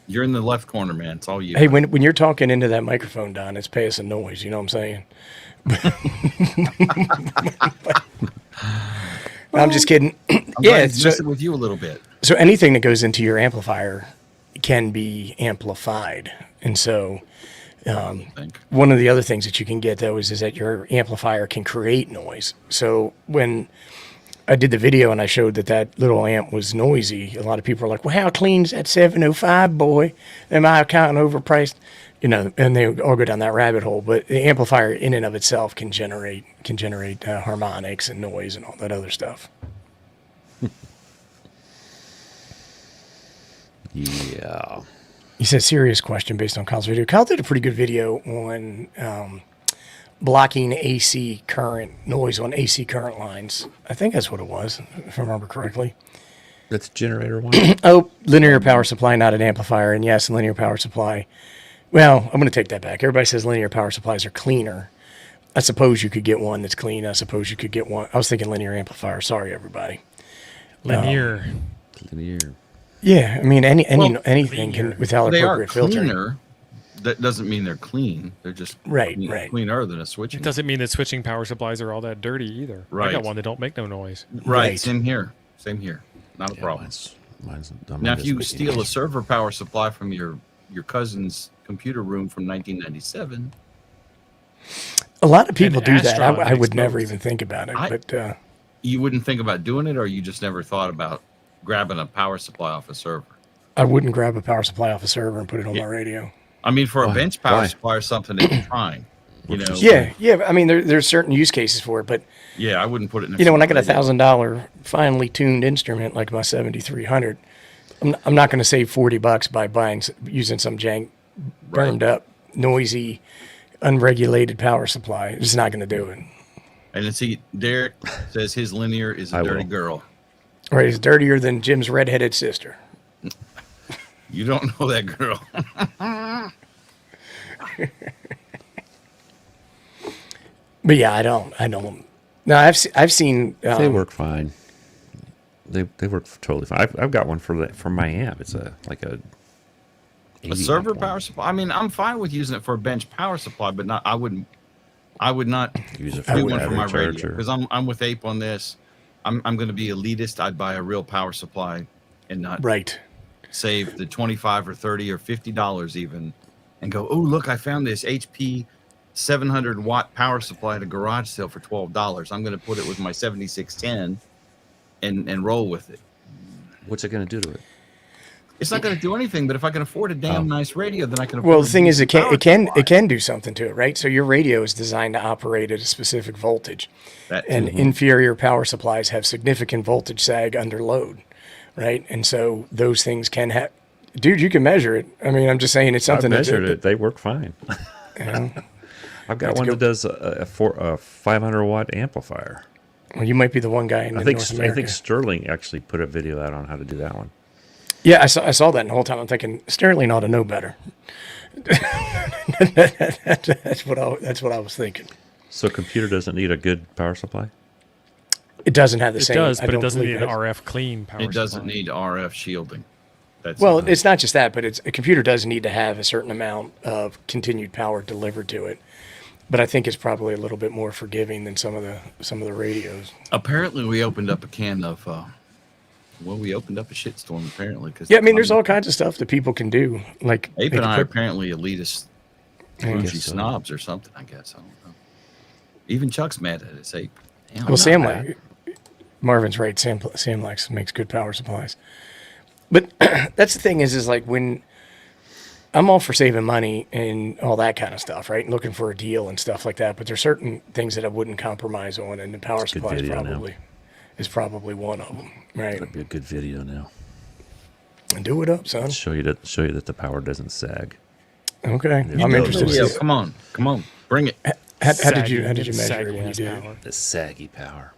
You're in the left corner, man. It's all you. Hey, when you're talking into that microphone, Don, it's passing noise. You know what I'm saying? I'm just kidding. I'm Yeah, glad it's it's messing with you a little bit. so anything that goes into your amplifier can be amplified, and so I think. One of the other things that you can get though is that your amplifier can create noise. So when I did the video and I showed that little amp was noisy, a lot of people are like, "Well, how clean's that 705, boy? Am I counting overpriced?" And they all go down that rabbit hole. But the amplifier in and of itself can generate harmonics and noise and all that other stuff. Yeah. He said, serious question based on Kyle's video. Kyle did a pretty good video on blocking AC current noise on AC current lines. I think that's what it was, if I remember correctly. That's generator one. Oh, linear power supply, not an amplifier. And yes, linear power supply. Well, I'm going to take that back. Everybody says linear power supplies are cleaner. I suppose you could get one that's clean. I suppose you could get one. I was thinking linear amplifier. Sorry, everybody. Linear. Linear. Yeah, I mean, anything linear. can without They are appropriate filtering. cleaner. That doesn't mean they're clean. They're just Right, right. cleaner than a switching. It doesn't mean that switching power supplies are all that dirty either. I Right. got one that don't make no noise. Right. Same here. Same here. Not a problem. Mine's Now, if you steal a server power supply from your cousin's computer room from 1997, A lot of people do that. Astron I would makes never both. even think about it. But you wouldn't think about doing it, or you just never thought about grabbing a power supply off a server. I wouldn't grab a power supply off a server and put it on my radio. I mean, for a Why? bench power Why? supply or something, it's fine. You know. Yeah. I mean, there's certain use cases for it, but Yeah, I wouldn't put it. Next when to I get my a radio. $1,000 finely tuned instrument like my 7300, I'm not going to save $40 by using some jank, burned up, noisy, unregulated power supply. It's just not going to do it. And then see, Derek says his linear is a I dirty will. girl. Right? It's dirtier than Jim's redheaded sister. You don't know that girl. But yeah, I don't. No, I've seen. They work fine. They work totally fine. I've got one for my amp. It's a 80 server amp one. power supply. I mean, I'm fine with using it for a bench power supply, but not. I would not Use it for do a one for my battery radio charger. because I'm with Ape on this. I'm going to be elitist. I'd buy a real power supply and not Right. save the $25 or $30 or $50 even, and go, oh look, I found this HP 700 watt power supply at a garage sale for $12. I'm going to put it with my 7610 and roll with it. What's it going to do to it? It's not going to do anything, but if I can afford a damn nice radio, then I can afford Well, the a thing is, decent power supply. it can do something to it, right? So your radio is designed to operate at a specific voltage, That and too. inferior power supplies have significant voltage sag under load, right? And so those things can have. Dude, you can measure it. I mean, I'm just saying it's I've something measured it. They work fine. You know, I've got Let's one go. that does a 500 watt amplifier. well, you might be the one guy in I North think America. Sterling actually put a video out on how to do that one. Yeah, I saw that and the whole time. I'm thinking Sterling ought to know better. that's what I was thinking. So computer doesn't need a good power supply? It doesn't have the It same. does, I but it don't doesn't believe need an has- RF clean power It doesn't supply. need RF shielding. That's Well, it's not just that, but a computer does need to have a certain amount of continued power delivered to it. But I think it's probably a little bit more forgiving than some of the radios. apparently we opened up a can of. We opened up a shitstorm apparently because Yeah, I mean, there's all kinds of stuff that people can do. Like Ape they and can I are put- apparently elitist, guess bougie so. snobs or something. I guess I don't know. Even Chuck's mad at us. Ape. Damn, well, I'm Sam not mad. Marvin's right. Sam makes good power supplies. But that's the thing is like when I'm all for saving money and all that kind of stuff, right? And looking for a deal and stuff like that. But there's certain things that I wouldn't compromise on, and the power good supply video is probably one of them, right? That'd be a good video now. And do it up, son. Show you that the power doesn't sag. Okay, You I'm know interested. the To video. see. Come on, bring it. How did you Sagging- measure it sagging when you as did? power. The saggy power.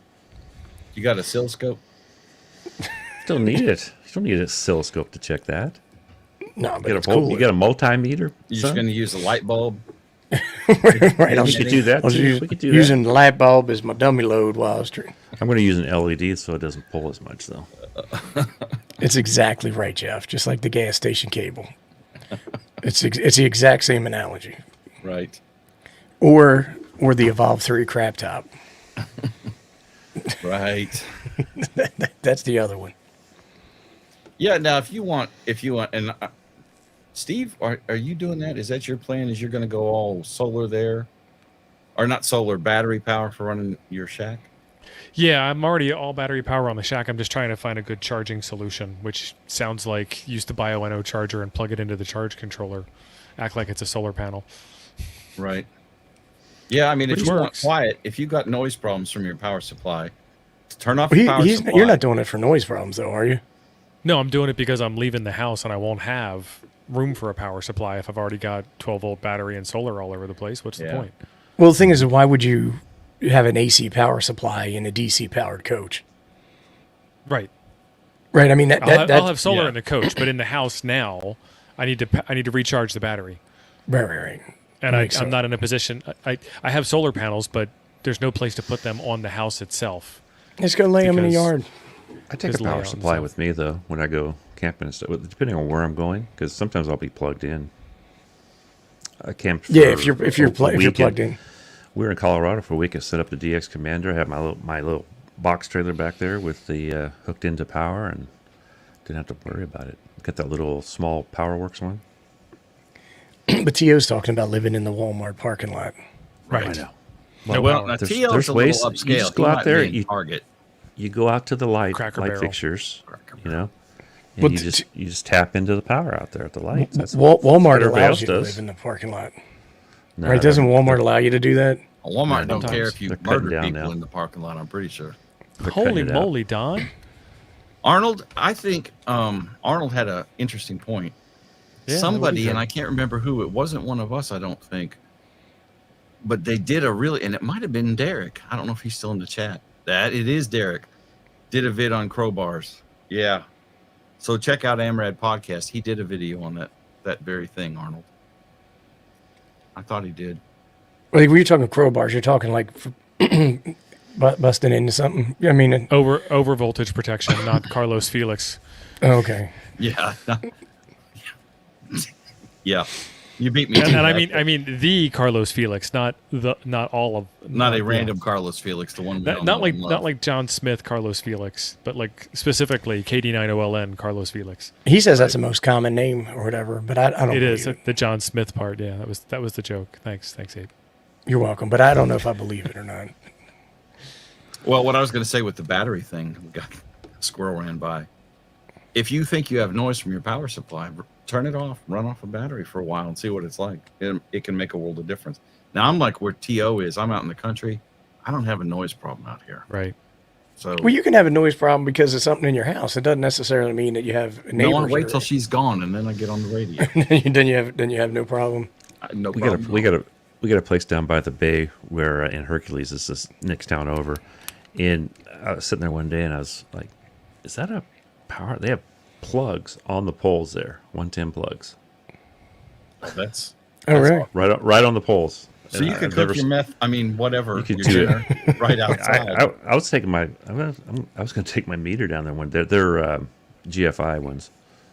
You got a oscilloscope? Still need it. You don't need an oscilloscope to check that. No, You but got it's a cool. you got a multimeter. You're just son? going to use a light bulb? right, We could do that. I was Too. We could do that. using the light bulb as my dummy load while I was I'm going to use an LED so it doesn't pull as much though. It's exactly right, Jeff. Just like the gas station cable. It's the exact same analogy. Right. Or the Evolve 3 crap top. Right. That's the other one. Yeah. Now, if you want, and Steve, are you doing that? Is that your plan? Is you're going to go all solar there, or not solar, battery power for running your shack? Yeah, I'm already all battery power on the shack. I'm just trying to find a good charging solution, which sounds like use the Bio-NO charger and plug it into the charge controller. Act like it's a solar panel. Right. Yeah, I mean, if Which you want works. quiet, if you got noise problems from your power supply, turn off your power supply. You're not doing it for noise problems, though, are you? No, I'm doing it because I'm leaving the house and I won't have room for a power supply if I've already got 12-volt battery and solar all over the place. What's the Yeah. point? Well, the thing is, why would you have an AC power supply in a DC powered coach? Right. Right. I mean, I'll have solar yeah. in the coach, but in the house now, I need to recharge the battery. right. And Makes I'm sense. not in a position. I have solar panels, but there's no place to put them on the house itself. Just go lay them in the Because- yard. I take a Just lay power out supply and with me though when I go camping and stuff, depending on where I'm going, because sometimes I'll be plugged in. I camped. Yeah, for if you're a weekend. plugged in. We were in Colorado for a week and set up the DX Commander. I had my little box trailer back there with the hooked into power, and didn't have to worry about it. Got that little small PowerWorks one. But T.O.'s talking about living in the Walmart parking lot. Right. I know. No Well, power. now There's- TL's there's a little ways- you upscale. just He go out might there, be in you- Target. You go out to the light Cracker light Barrel. fixtures, you know, and Well, you just tap into the power out there at the lights. That's Walmart what everybody allows else you to does. live in the parking lot. No, Right? Doesn't Walmart allow you to do that? Walmart don't sometimes. care if you They're cutting murder down people now. in the parking lot. I'm pretty sure. they're cutting Holy it out. moly, Don! Arnold, I think Arnold had an interesting point. Yeah, Somebody, no, and I can't remember who, it wasn't one of us, I don't think, but they did a really, and it might have been Derek. I don't know if he's still in the chat. That it is Derek. Did a vid on crowbars. Yeah. So check out Amrad Podcast. He did a video on that very thing, Arnold. I thought he did. Like, when you're talking crowbars, you're talking like busting into something. I mean, Over voltage protection, not Carlos Felix. okay. Yeah. Yeah. You beat me. And, to and that. I mean the Carlos Felix, not all of. Not a random Carlos Felix, the one we all Not know like and love. not like John Smith Carlos Felix, but like specifically KD9OLN Carlos Felix. He says that's the most common name or whatever, but I don't It believe is the John Smith part. Yeah, that was the joke. Thanks, Abe. You're welcome, but I don't know if I believe it or not. Well, what I was going to say with the battery thing, we got a squirrel ran by. If you think you have noise from your power supply, turn it off, run off a battery for a while and see what it's like. It can make a world of difference. Now, I'm like where TO is. I'm out in the country. I don't have a noise problem out here. Right. So, Well, you can have a noise problem because of something in your house. It doesn't necessarily mean that you have neighbors. no, I wait or- till she's gone and then I get on the radio. then you have no problem. No We problem. we got a place down by the bay where in Hercules, is this next town over, and I was sitting there one day and I was like, "Is that a power?" They have plugs on the poles there, 110 plugs, That's Oh, really? right on the poles. so And you can I've cook never your meth. I mean, whatever. You could your do dinner right outside. I was taking my I was going to take my meter down there one day. They're GFI ones.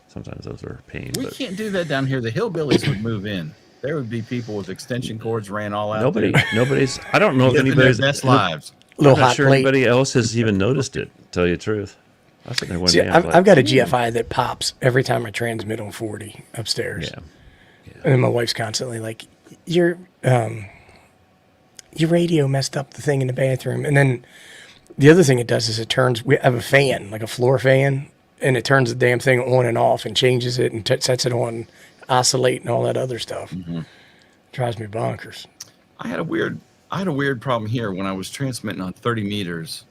Sometimes those are a pain. We But can't do that down here. The hillbillies would move in. There would be people with extension cords ran all out. nobody's. I don't know if living their anybody's. best lives. Little I'm not hot sure plate. anybody else has even noticed it. To tell you the truth, I was sitting there one See, day. I was I've like, got a GFI that pops every time I transmit on 40 upstairs. yeah. And then my wife's constantly like, your radio messed up the thing in the bathroom. And then the other thing it does is we have a fan, like a floor fan, and it turns the damn thing on and off and changes it and sets it on, oscillate and all that other stuff. Drives me bonkers. I had a weird problem here when I was transmitting on 30 meters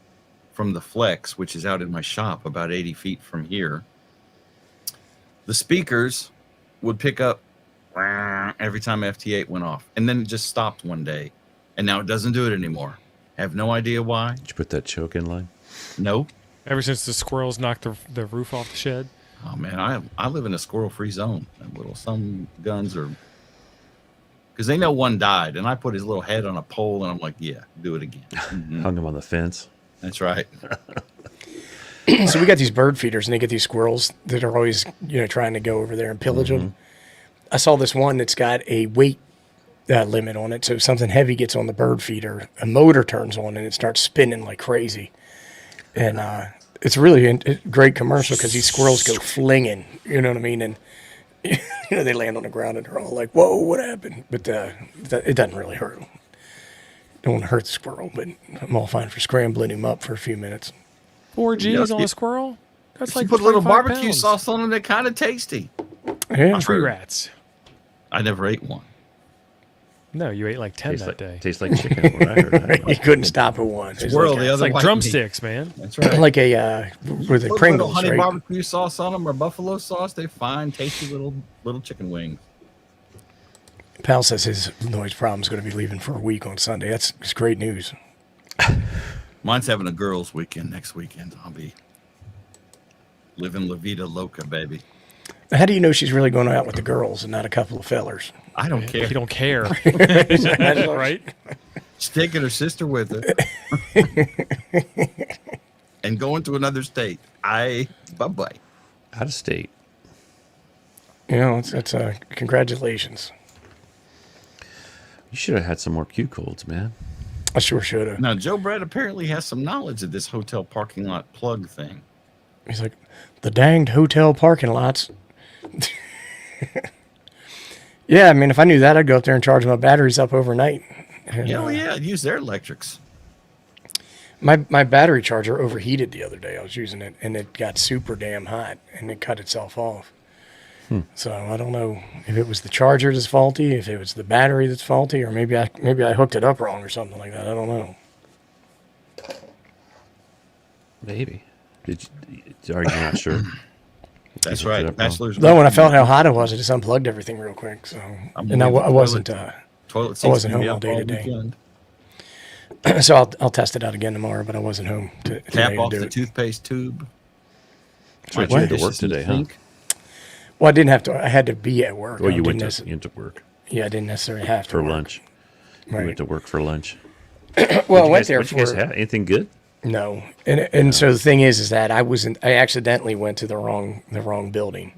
from the Flex, which is out in my shop about 80 feet from here. The speakers would pick up every time FT8 went off, and then it just stopped one day, and now it doesn't do it anymore. Have no idea why. Did you put that choke in line? No. Ever since the squirrels knocked the roof off the shed. Oh man, I live in a squirrel-free zone. Some guns are, because they know one died, and I put his little head on a pole, and I'm like, yeah, do it again. Hung him on the fence. That's right. So we got these bird feeders, and they get these squirrels that are always, trying to go over there and pillage them. I saw this one that's got a weight limit on it. So if something heavy gets on the bird feeder, a motor turns on and it starts spinning like crazy. And it's really a great commercial because these squirrels go flinging, you know what I mean? And They land on the ground and they're all like, "Whoa, what happened?" But it doesn't really hurt them. Don't want to hurt the squirrel, but I'm all fine for scrambling him up for a few minutes. 4 G's know, on a squirrel? That's like you put a little 25 barbecue pounds. sauce on them. They're kind of tasty. Yeah, Tree rats. I never ate one. No, you ate like 10 that day. Tastes like chicken. When I heard that. you couldn't stop at one. It's Squirrel, like the a, other It's like white drumsticks, man. That's right. like a with the Put a little Pringles, honey right? barbecue sauce on them or buffalo sauce. They're fine, tasty little chicken wings. Pal says his noise problem is going to be leaving for a week on Sunday. That's great news. Mine's having a girls' weekend next weekend. I'll be living La Vida Loca, baby. How do you know she's really going out with the girls and not a couple of fellers? I don't care. You don't care. Right? She's taking her sister with her and going to another state. Bye-bye. Out of state. You know, it's congratulations. You should have had some more Q codes, man. I sure should have. Now, Joe Brett apparently has some knowledge of this hotel parking lot plug thing. He's like, the danged hotel parking lots. Yeah, I mean, if I knew that, I'd go up there and charge my batteries up overnight. And, Yeah, use their electrics. My battery charger overheated the other day. I was using it, and it got super damn hot, and it cut itself off. So I don't know if it was the charger that's faulty, if it was the battery that's faulty, or maybe I hooked it up wrong or something like that. I don't know. Maybe. Are you not sure? That's You right. hooked it up wrong. Bachelor's. Though when I felt how hot it was, I just unplugged everything real quick. So, and I wasn't. Toilet seats I wasn't can be home all up day today. weekend. So I'll test it out again tomorrow. But I wasn't home today Tap to off do the it. toothpaste tube. That's right, What? you had to work today, huh? Well, I didn't have to. I had to be at work. Well, I you went didn't into work Yeah, I didn't necessarily have to for work. lunch. You Right. went to work for lunch. Well, I What'd you went guys- there what'd you guys for have? Anything good? no, and so the thing is that I accidentally went to the wrong building.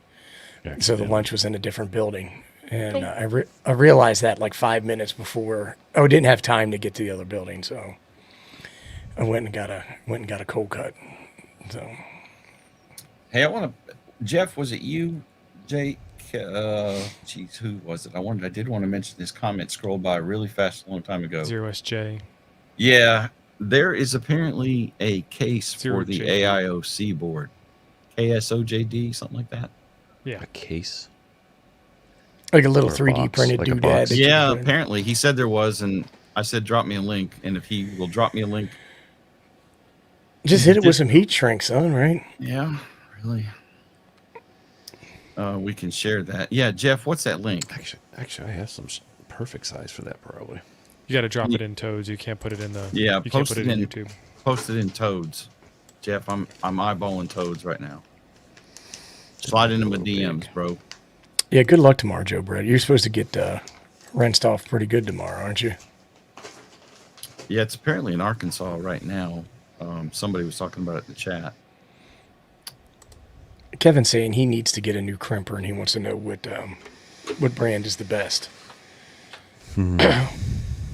So the lunch was in a different building, and I realized that like 5 minutes before. I didn't have time to get to the other building, so I went and got a cold cut. So Hey, I want to. Jeff, was it you, Jake? Geez, who was it? I did want to mention this comment scrolled by really fast a long time ago. 0SJ. Yeah, there is apparently a case for the 0JD. AIOC board, KSOJD, something like that. Yeah. A case. like a little Or a 3D box, printed like a doodad. box. that you Yeah, can put in. apparently he said there was, and I said drop me a link, and if he will drop me a link, Just hit it with some heat shrink, son. Right? yeah, really, we can share that. Yeah, Jeff, what's that link? Actually, I have some perfect size for that probably. You got to drop it in Toads. You can't put it in the. Yeah, you can't post put it it in in- YouTube. Post it in Toads. Jeff, I'm eyeballing Toads right now. Slide into my DMs, bro. Yeah. Good luck tomorrow, Joe Brett. You're supposed to get rinsed off pretty good tomorrow, aren't you? Yeah, it's apparently in Arkansas right now. Somebody was talking about it in the chat. Kevin's saying he needs to get a new crimper, and he wants to know what brand is the best. Well,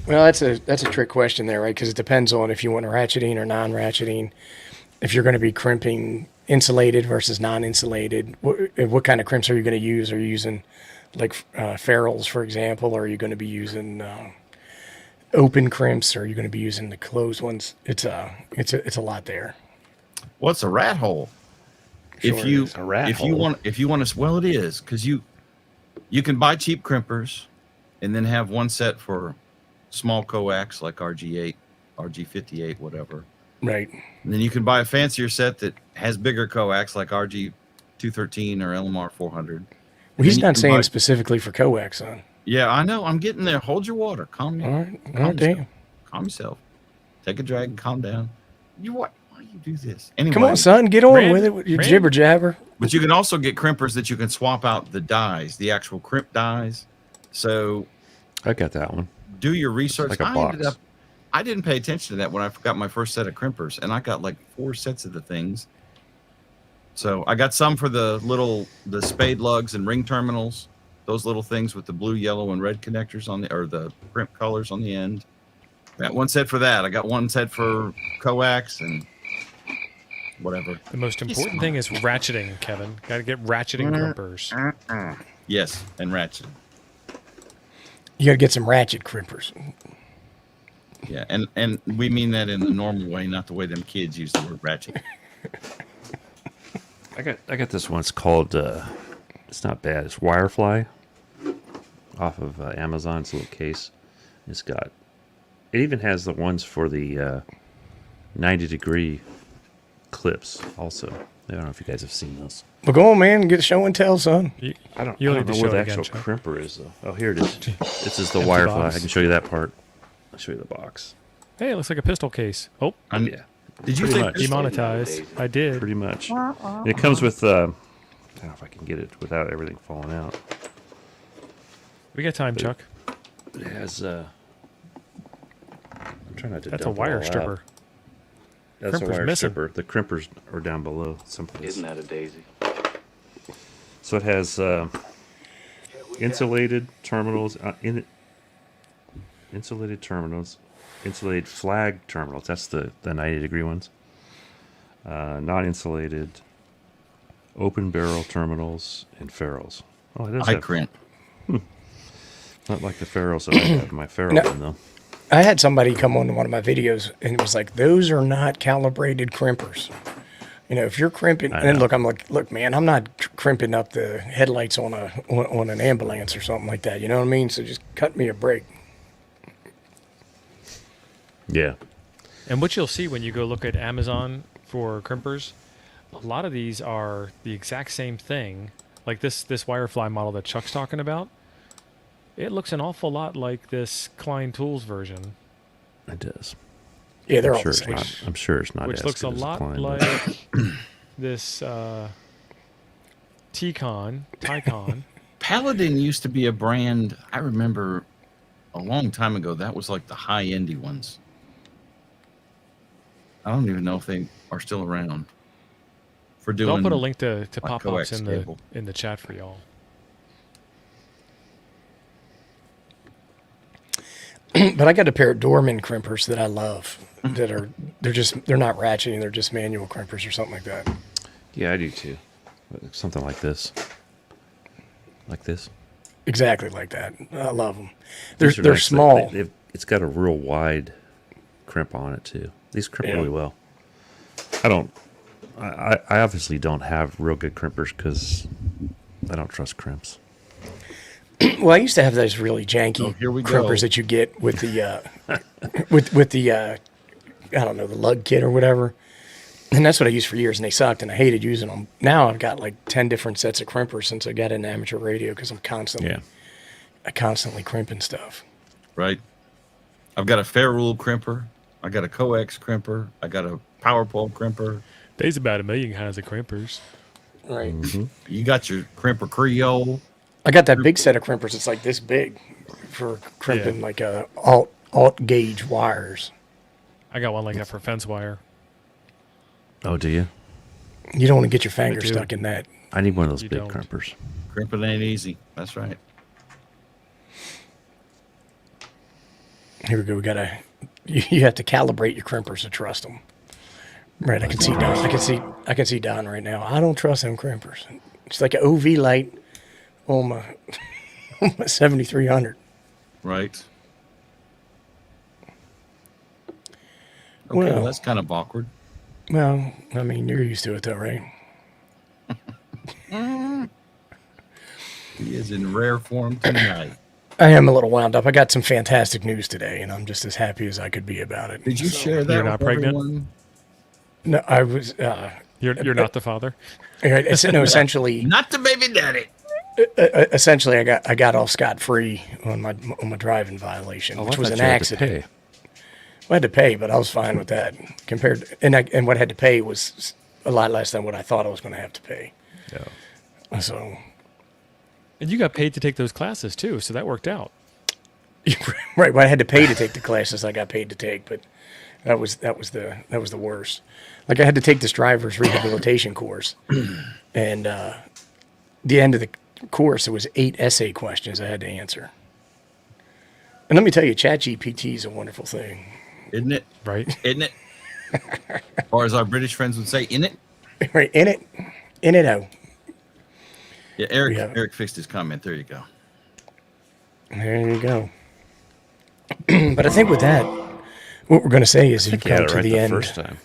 that's a trick question there, right? Because it depends on if you want a ratcheting or non-ratcheting. If you're going to be crimping insulated versus non-insulated, what kind of crimps are you going to use? Are you using like ferrules, for example, or are you going to be using open crimps, or are you going to be using the closed ones? It's a lot there. What's a rat hole? Sure if you is. A rat if you hole. want to, well, it is because you can buy cheap crimpers and then have one set for small coax like RG8, RG58, whatever. Right. And then you can buy a fancier set that has bigger coax like RG213 or LMR 400. Well, he's you not can saying buy- specifically for coax, son. Yeah, I know. I'm getting there. Hold your water. Calm All down. right. All right, damn. Calm yourself. Take a drag and calm down. Why do you do this? Anyway, Come on, son. Get on Brand- with it with your Brand- jibber jabber. But you can also get crimpers that you can swap out the dies, the actual crimp dies. So I got that one. do your research. Like a box. I didn't pay attention to that when I got my first set of crimpers, and I got like 4 sets of the things. So I got some for the spade lugs and ring terminals, those little things with the blue, yellow, and red connectors on or the crimp colors on the end. Got one set for that. I got one set for coax and whatever. The most important thing is ratcheting, Kevin. Got to get ratcheting crimpers. Yes, and ratchet. You got to get some ratchet crimpers. Yeah, and we mean that in the normal way, not the way them kids use the word ratchet. I got this one. It's called. It's not bad. It's Wirefly, off of Amazon. It's a little case. It's got. It even has the ones for the 90-degree clips. Also, I don't know if you guys have seen those. Well, go on, man. Get a show and tell, son. I don't You'll know need to where show the it again, actual Chuck. crimper is though. Oh, here it is. This is the Empty Wirefly. box. I can show you that part. I'll show you the box. Hey, it looks like a pistol case. Oh, Yeah, Did you Pretty think much. demonetized. I did. pretty much. And it comes with. I don't know if I can get it without everything falling out. We got time, Chuck. It has. I'm trying not to. That's a dump it wire all out. stripper. That's Crimper's a wire missing. stripper. The crimpers are down below someplace. Isn't that a daisy? So it has insulated terminals, insulated terminals, insulated flag terminals. That's the 90-degree ones. Non-insulated, open barrel terminals, and ferrules. Oh, it does I have. crimp? Not like the ferrules that I have in my ferrule No. one, though. I had somebody come on to one of my videos and it was like, those are not calibrated crimpers. You know, if you're crimping, I and know. look, I'm like, look, man, I'm not crimping up the headlights on on an ambulance or something like that. You know what I mean? So just cut me a break. Yeah. And what you'll see when you go look at Amazon for crimpers, a lot of these are the exact same thing. Like this Wirefly model that Chuck's talking about. It looks an awful lot like this Klein Tools version, It does. Yeah, they're I'm all sure the it's same. not. I'm sure it's not. which as looks a good as the lot Klein, but- like this Tycon. Paladin used to be a brand. I remember a long time ago. That was like the high endy ones. I don't even know if they are still around. For doing. I'll put a link to like pop-ups coax in cable. the chat for y'all. But I got a pair of Dorman crimpers that I love. They're not ratcheting. They're just manual crimpers or something like that. Yeah, I do too. Something like this. Like this. Exactly like that. I love them. These are They're nice. small. It's got a real wide crimp on it too. These crimp Yeah. really well. I obviously don't have real good crimpers because I don't trust crimps. Well, I used to have those really janky Oh, here we crimpers go. that you get with the with the I don't know, the lug kit or whatever. And that's what I used for years, and they sucked, and I hated using them. Now I've got like 10 different sets of crimpers since I got into amateur radio because I'm constantly crimping stuff. Right. I've got a ferrule crimper. I got a coax crimper. I got a power pole crimper. There's about 1 million kinds of crimpers. Right. You got your crimper Creole. I got that big set of crimpers. It's like this big for crimping Yeah. like alt gauge wires. I got one like that for fence wire. Oh, do you? You don't want to get your finger do. stuck in that. I need one of those You big don't. crimpers. Crimping ain't easy. That's right. Here we go. We gotta. You have to calibrate your crimpers to trust them. Right. I can see Don. I can see Don right now. I don't trust them crimpers. It's like an OV light on my, on my 7300. Right. Okay, Well- well, that's kind of awkward. Well, I mean, you're used to it though, right? He is in rare form tonight. I am a little wound up. I got some fantastic news today, and I'm just as happy as I could be about it. Did you share that You're with not pregnant? everyone? No, I was. You're not the father. Essentially, Not the baby daddy. essentially, I got off scot free on my driving violation, Oh, I which was thought an you had to accident. pay. I had to pay, but I was fine with that. And what I had to pay was a lot less than what I thought I was going to have to pay. Yeah. So, And you got paid to take those classes too, so that worked out. right, well, I had to pay to take the classes I got paid to take, but that was the worst. Like I had to take this driver's rehabilitation course, and the end of the course there was 8 essay questions I had to answer. And let me tell you, ChatGPT is a wonderful thing. Isn't it? Right? Isn't it? Or as our British friends would say, in it? Right, in it, oh. Yeah, Eric. have- Eric fixed his comment. There you go. There you go. But I think with that, what we're going to say is I you've think you had come it to right the the end. first time.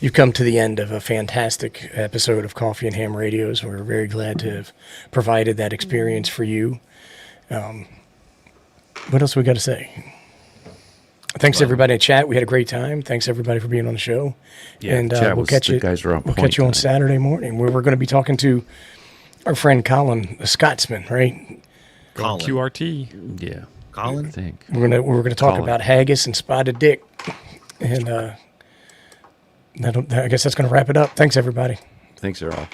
You've come to the end of a fantastic episode of Coffee and Ham Radios. We're very glad to have provided that experience for you. What else we got to say? Thanks everybody in chat. We had a great time. Thanks everybody for being on the show. Yeah, and chat we'll was- catch the you. guys are on We'll point catch you on tonight. Saturday morning, where we're going to be talking to our friend Colin, the Scotsman. Right? Colin. QRT. Yeah. Colin? I think. We're gonna talk Colin. about haggis and spotted dick, and I guess that's gonna wrap it up. Thanks everybody. Thanks, Errol.